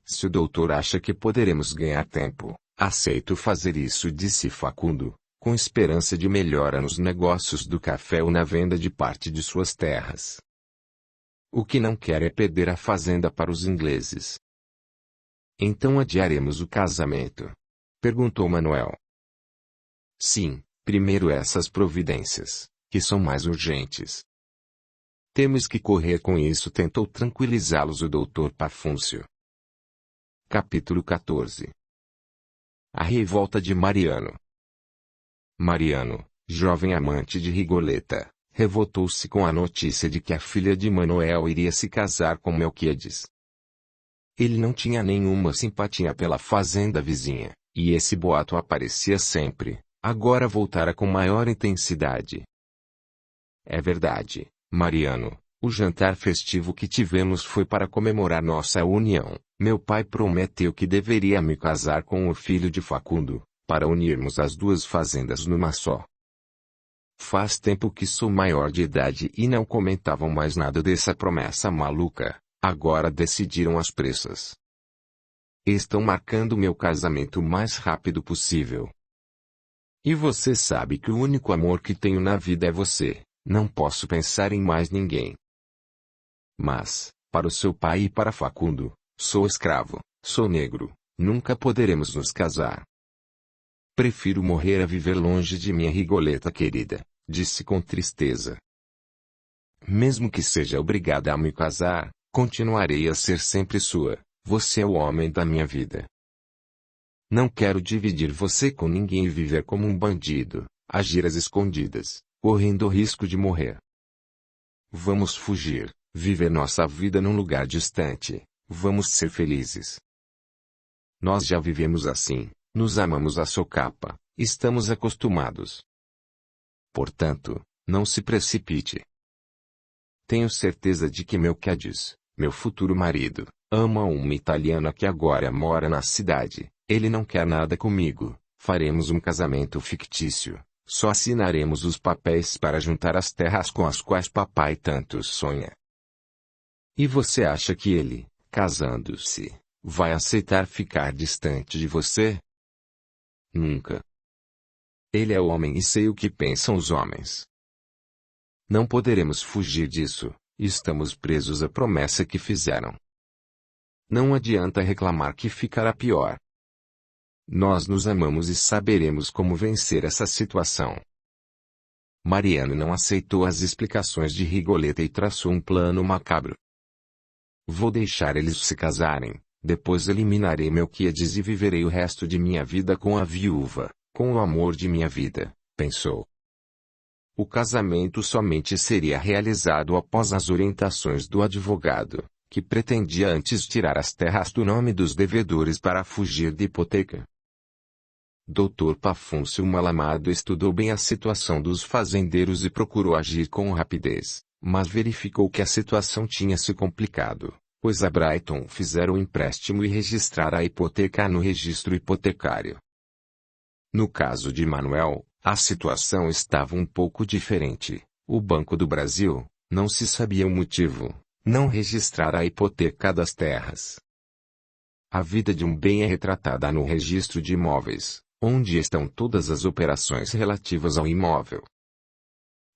Se o doutor acha que poderemos ganhar tempo, aceito fazer isso", disse Facundo, com esperança de melhora nos negócios do café ou na venda de parte de suas terras. "O que não quer é perder a fazenda para os ingleses." "Então adiaremos o casamento?" perguntou Manuel. "Sim, primeiro essas providências, que são mais urgentes. Temos que correr com isso", tentou tranquilizá-los o Dr. Pafúncio. Capítulo 14. A revolta de Mariano. Mariano, jovem amante de Rigoleta, revoltou-se com a notícia de que a filha de Manuel iria se casar com Melquíades. Ele não tinha nenhuma simpatia pela fazenda vizinha, e esse boato aparecia sempre, agora voltara com maior intensidade. "É verdade, Mariano, o jantar festivo que tivemos foi para comemorar nossa união. Meu pai prometeu que deveria me casar com o filho de Facundo, para unirmos as duas fazendas numa só. Faz tempo que sou maior de idade e não comentavam mais nada dessa promessa maluca. Agora decidiram às pressas. Estão marcando meu casamento o mais rápido possível. E você sabe que o único amor que tenho na vida é você. Não posso pensar em mais ninguém. Mas, para o seu pai e para Facundo, sou escravo, sou negro, nunca poderemos nos casar. Prefiro morrer a viver longe de minha Rigoleta querida, disse com tristeza. Mesmo que seja obrigada a me casar, continuarei a ser sempre sua, você é o homem da minha vida. Não quero dividir você com ninguém e viver como um bandido, agir às escondidas, correndo o risco de morrer. Vamos fugir, viver nossa vida num lugar distante, vamos ser felizes. Nós já vivemos assim, nos amamos à socapa, estamos acostumados. Portanto, não se precipite. Tenho certeza de que meu Cadiz, meu futuro marido, ama uma italiana que agora mora na cidade. Ele não quer nada comigo, faremos um casamento fictício, só assinaremos os papéis para juntar as terras com as quais papai tanto sonha. E você acha que ele, casando-se, vai aceitar ficar distante de você? Nunca. Ele é homem e sei o que pensam os homens. Não poderemos fugir disso, estamos presos à promessa que fizeram. Não adianta reclamar que ficará pior. Nós nos amamos e saberemos como vencer essa situação. Mariano não aceitou as explicações de Rigoleta e traçou um plano macabro. Vou deixar eles se casarem, depois eliminarei Melquíades e viverei o resto de minha vida com a viúva, com o amor de minha vida, pensou. O casamento somente seria realizado após as orientações do advogado, que pretendia antes tirar as terras do nome dos devedores para fugir de hipoteca. Dr. Pafúncio Malamado estudou bem a situação dos fazendeiros e procurou agir com rapidez, mas verificou que a situação tinha se complicado, pois a Brighton fizera o empréstimo e registrara a hipoteca no registro hipotecário. No caso de Manuel, a situação estava um pouco diferente. O Banco do Brasil, não se sabia o motivo, não registrara a hipoteca das terras. A vida de um bem é retratada no registro de imóveis, onde estão todas as operações relativas ao imóvel.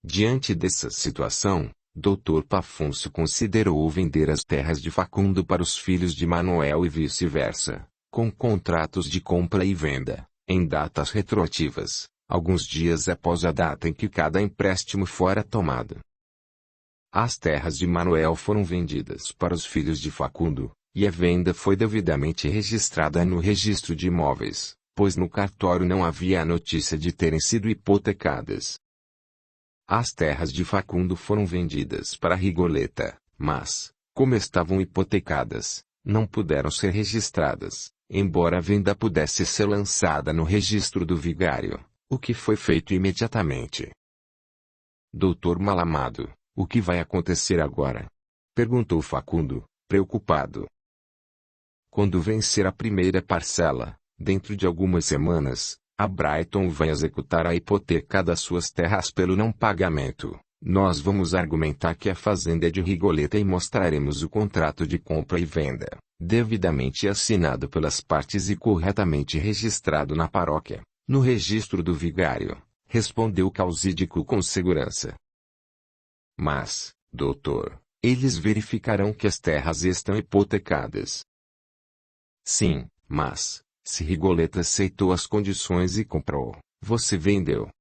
Diante dessa situação, Dr. Pafúncio considerou vender as terras de Facundo para os filhos de Manuel e vice-versa, com contratos de compra e venda, em datas retroativas, alguns dias após a data em que cada empréstimo fora tomado. As terras de Manuel foram vendidas para os filhos de Facundo, e a venda foi devidamente registrada no registro de imóveis, pois no cartório não havia a notícia de terem sido hipotecadas. As terras de Facundo foram vendidas para Rigoleta, mas, como estavam hipotecadas, não puderam ser registradas, embora a venda pudesse ser lançada no registro do vigário, o que foi feito imediatamente. Doutor Malamado, o que vai acontecer agora? Perguntou Facundo, preocupado. Quando vencer a primeira parcela, dentro de algumas semanas, a Brighton vai executar a hipoteca das suas terras pelo não pagamento. Nós vamos argumentar que a fazenda é de Rigoleta e mostraremos o contrato de compra e venda, devidamente assinado pelas partes e corretamente registrado na paróquia, no registro do vigário, respondeu Causídico com segurança. Mas, doutor, eles verificarão que as terras estão hipotecadas. Sim, mas, se Rigoleta aceitou as condições e comprou, você vendeu.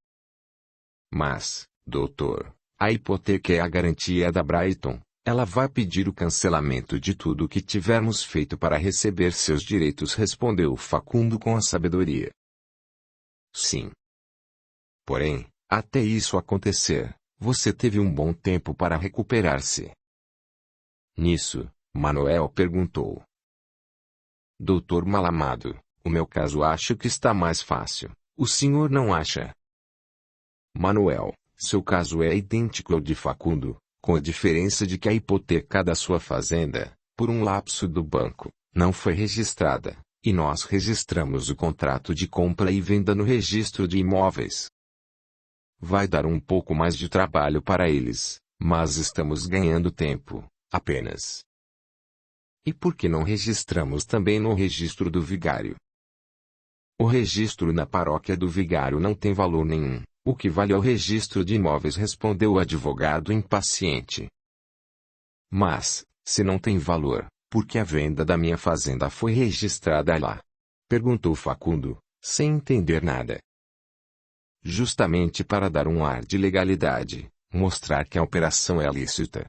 Mas, doutor, a hipoteca é a garantia da Brighton, ela vai pedir o cancelamento de tudo o que tivermos feito para receber seus direitos, respondeu Facundo com a sabedoria. Sim. Porém, até isso acontecer, você teve um bom tempo para recuperar-se. Nisso, Manuel perguntou. Doutor Malamado, o meu caso acho que está mais fácil, o senhor não acha? Manuel, seu caso é idêntico ao de Facundo, com a diferença de que a hipoteca da sua fazenda, por um lapso do banco, não foi registrada, e nós registramos o contrato de compra e venda no registro de imóveis. Vai dar um pouco mais de trabalho para eles, mas estamos ganhando tempo, apenas. E por que não registramos também no registro do vigário? O registro na paróquia do vigário não tem valor nenhum. O que vale é o registro de imóveis, respondeu o advogado impaciente. Mas, se não tem valor, por que a venda da minha fazenda foi registrada lá? Perguntou Facundo, sem entender nada. Justamente para dar um ar de legalidade, mostrar que a operação é lícita.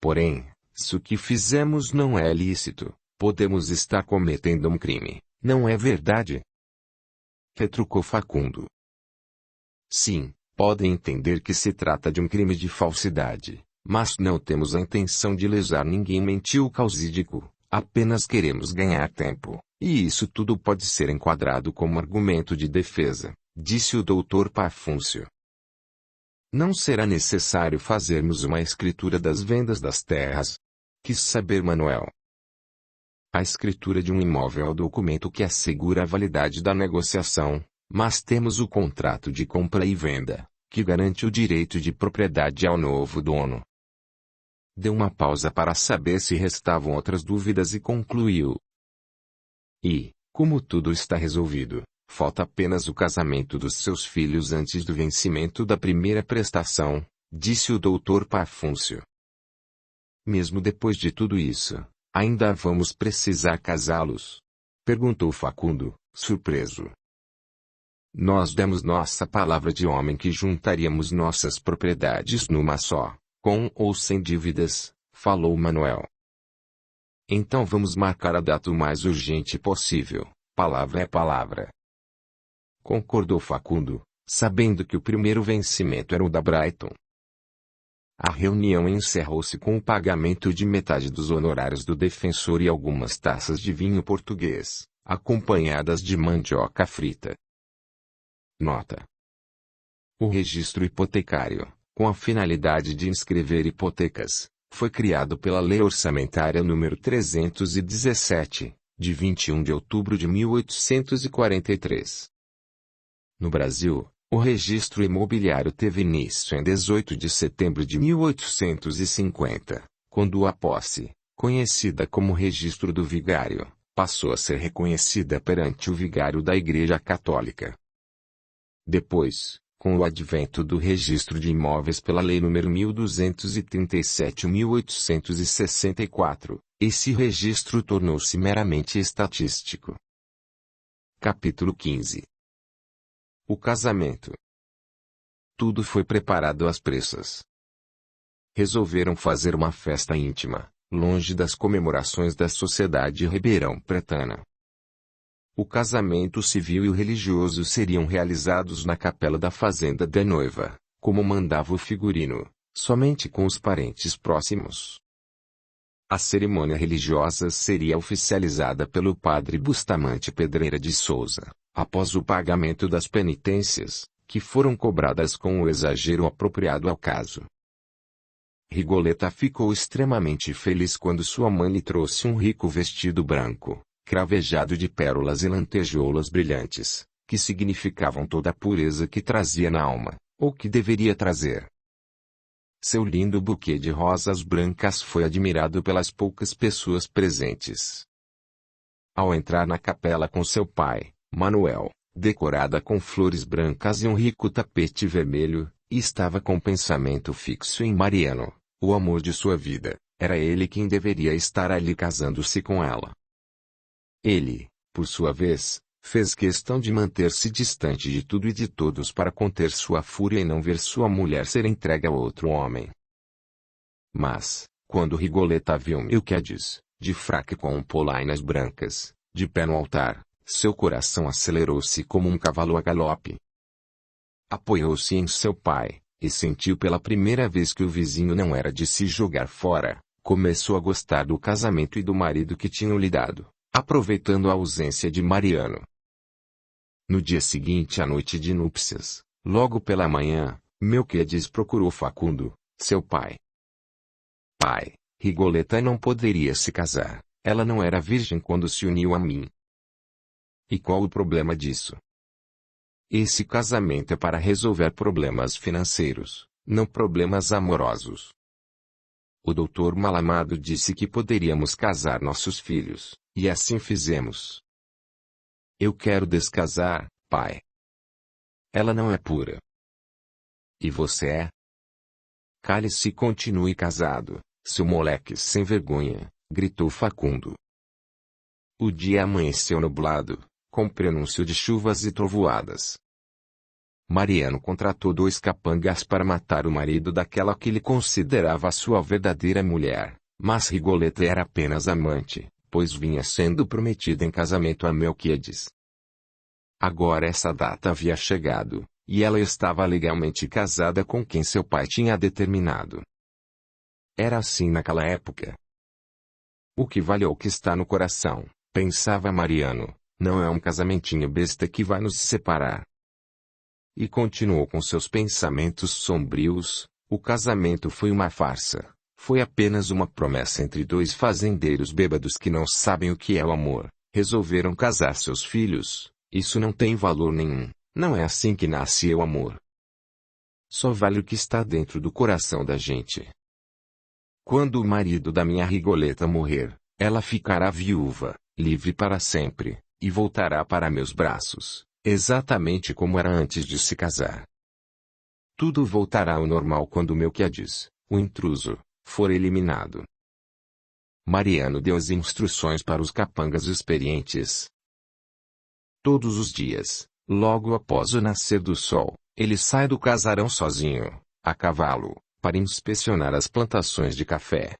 Porém, se o que fizemos não é lícito, podemos estar cometendo um crime, não é verdade? Retrucou Facundo. Sim, podem entender que se trata de um crime de falsidade, mas não temos a intenção de lesar ninguém, mentiu o causídico, apenas queremos ganhar tempo, e isso tudo pode ser enquadrado como argumento de defesa, disse o doutor Pafúncio. Não será necessário fazermos uma escritura das vendas das terras? Quis saber Manuel. A escritura de um imóvel é o documento que assegura a validade da negociação, mas temos o contrato de compra e venda, que garante o direito de propriedade ao novo dono. Deu uma pausa para saber se restavam outras dúvidas e concluiu. E, como tudo está resolvido, falta apenas o casamento dos seus filhos antes do vencimento da primeira prestação, disse o doutor Pafúncio. Mesmo depois de tudo isso, ainda vamos precisar casá-los? Perguntou Facundo, surpreso. Nós demos nossa palavra de homem que juntaríamos nossas propriedades numa só, com ou sem dívidas, falou Manuel. Então vamos marcar a data o mais urgente possível, palavra é palavra. Concordou Facundo, sabendo que o primeiro vencimento era o da Brighton. A reunião encerrou-se com o pagamento de metade dos honorários do defensor e algumas taças de vinho português, acompanhadas de mandioca frita. Nota: o registro hipotecário, com a finalidade de inscrever hipotecas, foi criado pela Lei Orçamentária nº 317, de 21 de outubro de 1843. No Brasil, o registro imobiliário teve início em 18 de setembro de 1850, quando a posse, conhecida como Registro do Vigário, passou a ser reconhecida perante o vigário da Igreja Católica. Depois, com o advento do registro de imóveis pela Lei nº 1237/1864, esse registro tornou-se meramente estatístico. Capítulo 15. O casamento. Tudo foi preparado às pressas. Resolveram fazer uma festa íntima, longe das comemorações da sociedade ribeirão-pretana. O casamento civil e o religioso seriam realizados na capela da fazenda da noiva, como mandava o figurino, somente com os parentes próximos. A cerimônia religiosa seria oficializada pelo padre Bustamante Pedreira de Souza, após o pagamento das penitências, que foram cobradas com o exagero apropriado ao caso. Rigoleta ficou extremamente feliz quando sua mãe lhe trouxe um rico vestido branco, cravejado de pérolas e lantejoulas brilhantes, que significavam toda a pureza que trazia na alma, ou que deveria trazer. Seu lindo buquê de rosas brancas foi admirado pelas poucas pessoas presentes. Ao entrar na capela com seu pai, Manuel, decorada com flores brancas e um rico tapete vermelho, estava com o pensamento fixo em Mariano, o amor de sua vida. Era ele quem deveria estar ali casando-se com ela. Ele, por sua vez, fez questão de manter-se distante de tudo e de todos para conter sua fúria e não ver sua mulher ser entregue a outro homem. Mas, quando Rigoleta viu Melquiades, de fraque com polainas brancas, de pé no altar, seu coração acelerou-se como um cavalo a galope. Apoiou-se em seu pai, e sentiu pela primeira vez que o vizinho não era de se jogar fora. Começou a gostar do casamento e do marido que tinham lhe dado, aproveitando a ausência de Mariano. No dia seguinte à noite de núpcias, logo pela manhã, Melquiades procurou Facundo, seu pai. Pai, Rigoleta não poderia se casar, ela não era virgem quando se uniu a mim. E qual o problema disso? Esse casamento é para resolver problemas financeiros, não problemas amorosos. O doutor Malamado disse que poderíamos casar nossos filhos, e assim fizemos. Eu quero descasar, pai. Ela não é pura. E você é? Cale-se e continue casado, seu moleque sem vergonha, gritou Facundo. O dia amanheceu nublado, com prenúncio de chuvas e trovoadas. Mariano contratou 2 capangas para matar o marido daquela que ele considerava sua verdadeira mulher, mas Rigoleta era apenas amante, pois vinha sendo prometida em casamento a Melquiades. Agora essa data havia chegado, e ela estava legalmente casada com quem seu pai tinha determinado. Era assim naquela época. O que vale é o que está no coração, pensava Mariano, não é um casamentinho besta que vai nos separar. E continuou com seus pensamentos sombrios, o casamento foi uma farsa, foi apenas uma promessa entre 2 fazendeiros bêbados que não sabem o que é o amor, resolveram casar seus filhos, isso não tem valor nenhum, não é assim que nasce o amor. Só vale o que está dentro do coração da gente. Quando o marido da minha Rigoleta morrer, ela ficará viúva, livre para sempre, e voltará para meus braços, exatamente como era antes de se casar. Tudo voltará ao normal quando Melquiades, o intruso, for eliminado. Mariano deu as instruções para os capangas experientes. Todos os dias, logo após o nascer do sol, ele sai do casarão sozinho, a cavalo, para inspecionar as plantações de café.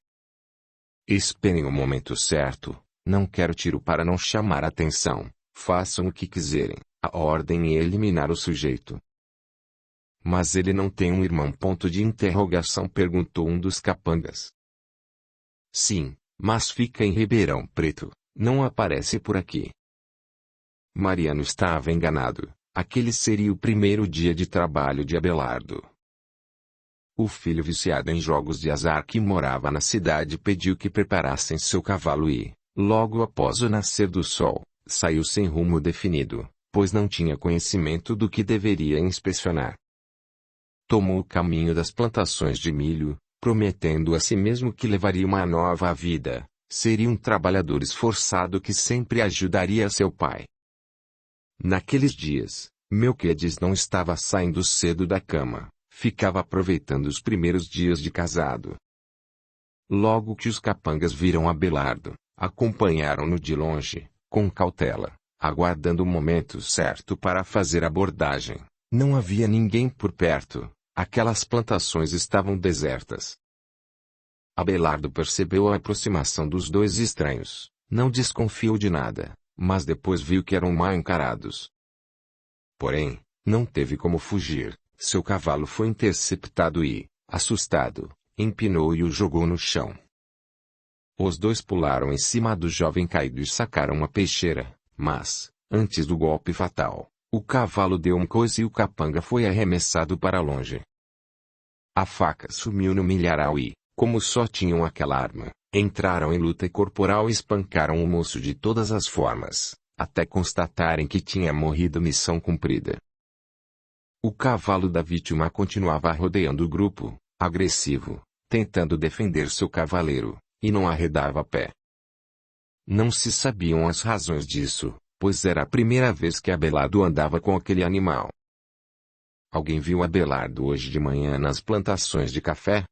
Esperem o momento certo, não quero tiro para não chamar atenção, façam o que quiserem, a ordem é eliminar o sujeito. Mas ele não tem um irmão? Perguntou um dos capangas. Sim, mas fica em Ribeirão Preto, não aparece por aqui. Mariano estava enganado, aquele seria o primeiro dia de trabalho de Abelardo. O filho viciado em jogos de azar que morava na cidade pediu que preparassem seu cavalo e, logo após o nascer do sol, saiu sem rumo definido, pois não tinha conhecimento do que deveria inspecionar. Tomou o caminho das plantações de milho, prometendo a si mesmo que levaria uma nova vida, seria um trabalhador esforçado que sempre ajudaria seu pai. Naqueles dias, Melquiades não estava saindo cedo da cama, ficava aproveitando os primeiros dias de casado. Logo que os capangas viram Abelardo, acompanharam-no de longe, com cautela, aguardando o momento certo para fazer a abordagem. Não havia ninguém por perto, aquelas plantações estavam desertas. Abelardo percebeu a aproximação dos 2 estranhos, não desconfiou de nada, mas depois viu que eram mal encarados. Porém, não teve como fugir, seu cavalo foi interceptado e, assustado, empinou e o jogou no chão. Os 2 pularam em cima do jovem caído e sacaram uma peixeira, mas, antes do golpe fatal, o cavalo deu um coice e o capanga foi arremessado para longe. A faca sumiu no milharal e, como só tinham aquela arma, entraram em luta corporal e espancaram o moço de todas as formas, até constatarem que tinha morrido. Missão cumprida. O cavalo da vítima continuava rodeando o grupo, agressivo, tentando defender seu cavaleiro, e não arredava pé. Não se sabiam as razões disso, pois era a primeira vez que Abelardo andava com aquele animal. Alguém viu Abelardo hoje de manhã nas plantações de café?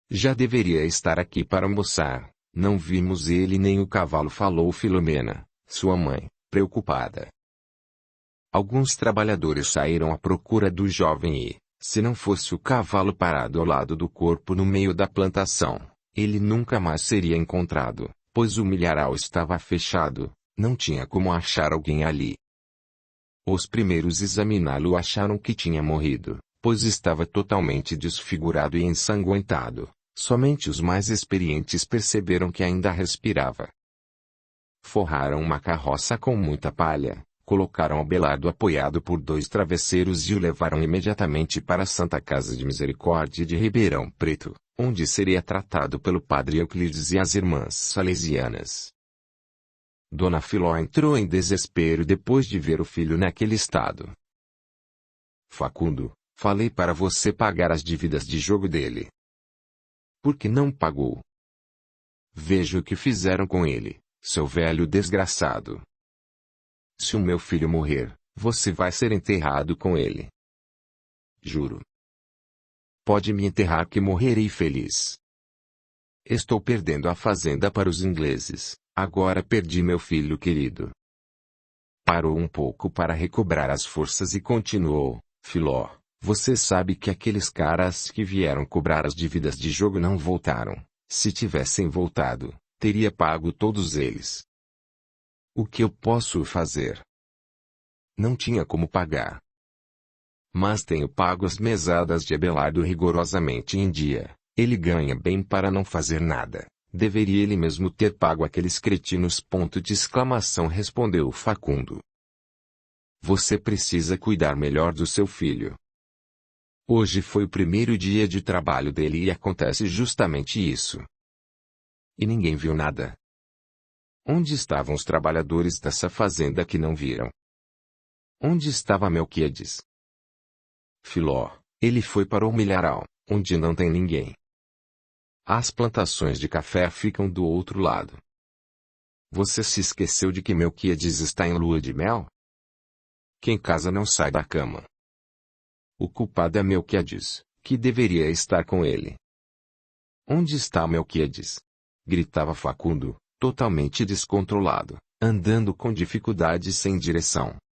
Já deveria estar aqui para almoçar, não vimos ele nem o cavalo, falou Filomena, sua mãe, preocupada. Alguns trabalhadores saíram à procura do jovem e, se não fosse o cavalo parado ao lado do corpo no meio da plantação, ele nunca mais seria encontrado, pois o milharal estava fechado, não tinha como achar alguém ali. Os primeiros a examiná-lo acharam que tinha morrido, pois estava totalmente desfigurado e ensanguentado, somente os mais experientes perceberam que ainda respirava. Forraram uma carroça com muita palha, colocaram Abelardo apoiado por 2 travesseiros e o levaram imediatamente para a Santa Casa de Misericórdia de Ribeirão Preto, onde seria tratado pelo padre Euclides e as irmãs salesianas. Dona Filó entrou em desespero depois de ver o filho naquele estado. Facundo, falei para você pagar as dívidas de jogo dele. Por que não pagou? Veja o que fizeram com ele, seu velho desgraçado. Se o meu filho morrer, você vai ser enterrado com ele. Juro. Pode me enterrar que morrerei feliz. Estou perdendo a fazenda para os ingleses, agora perdi meu filho querido. Parou um pouco para recobrar as forças e continuou, Filó, você sabe que aqueles caras que vieram cobrar as dívidas de jogo não voltaram. Se tivessem voltado, teria pago todos eles. O que eu posso fazer? Não tinha como pagar. Mas tenho pago as mesadas de Abelardo rigorosamente em dia. Ele ganha bem para não fazer nada. Deveria ele mesmo ter pago aqueles cretinos. Respondeu Facundo. Você precisa cuidar melhor do seu filho. Hoje foi o primeiro dia de trabalho dele e acontece justamente isso. E ninguém viu nada. Onde estavam os trabalhadores dessa fazenda que não viram? Onde estava Melquiades? Filó, ele foi para o milharal, onde não tem ninguém. As plantações de café ficam do outro lado. Você se esqueceu de que Melquiades está em lua de mel? Quem casa não sai da cama. O culpado é Melquiades, que deveria estar com ele. Onde está Melquiades? Gritava Facundo, totalmente descontrolado, andando com dificuldade sem direção.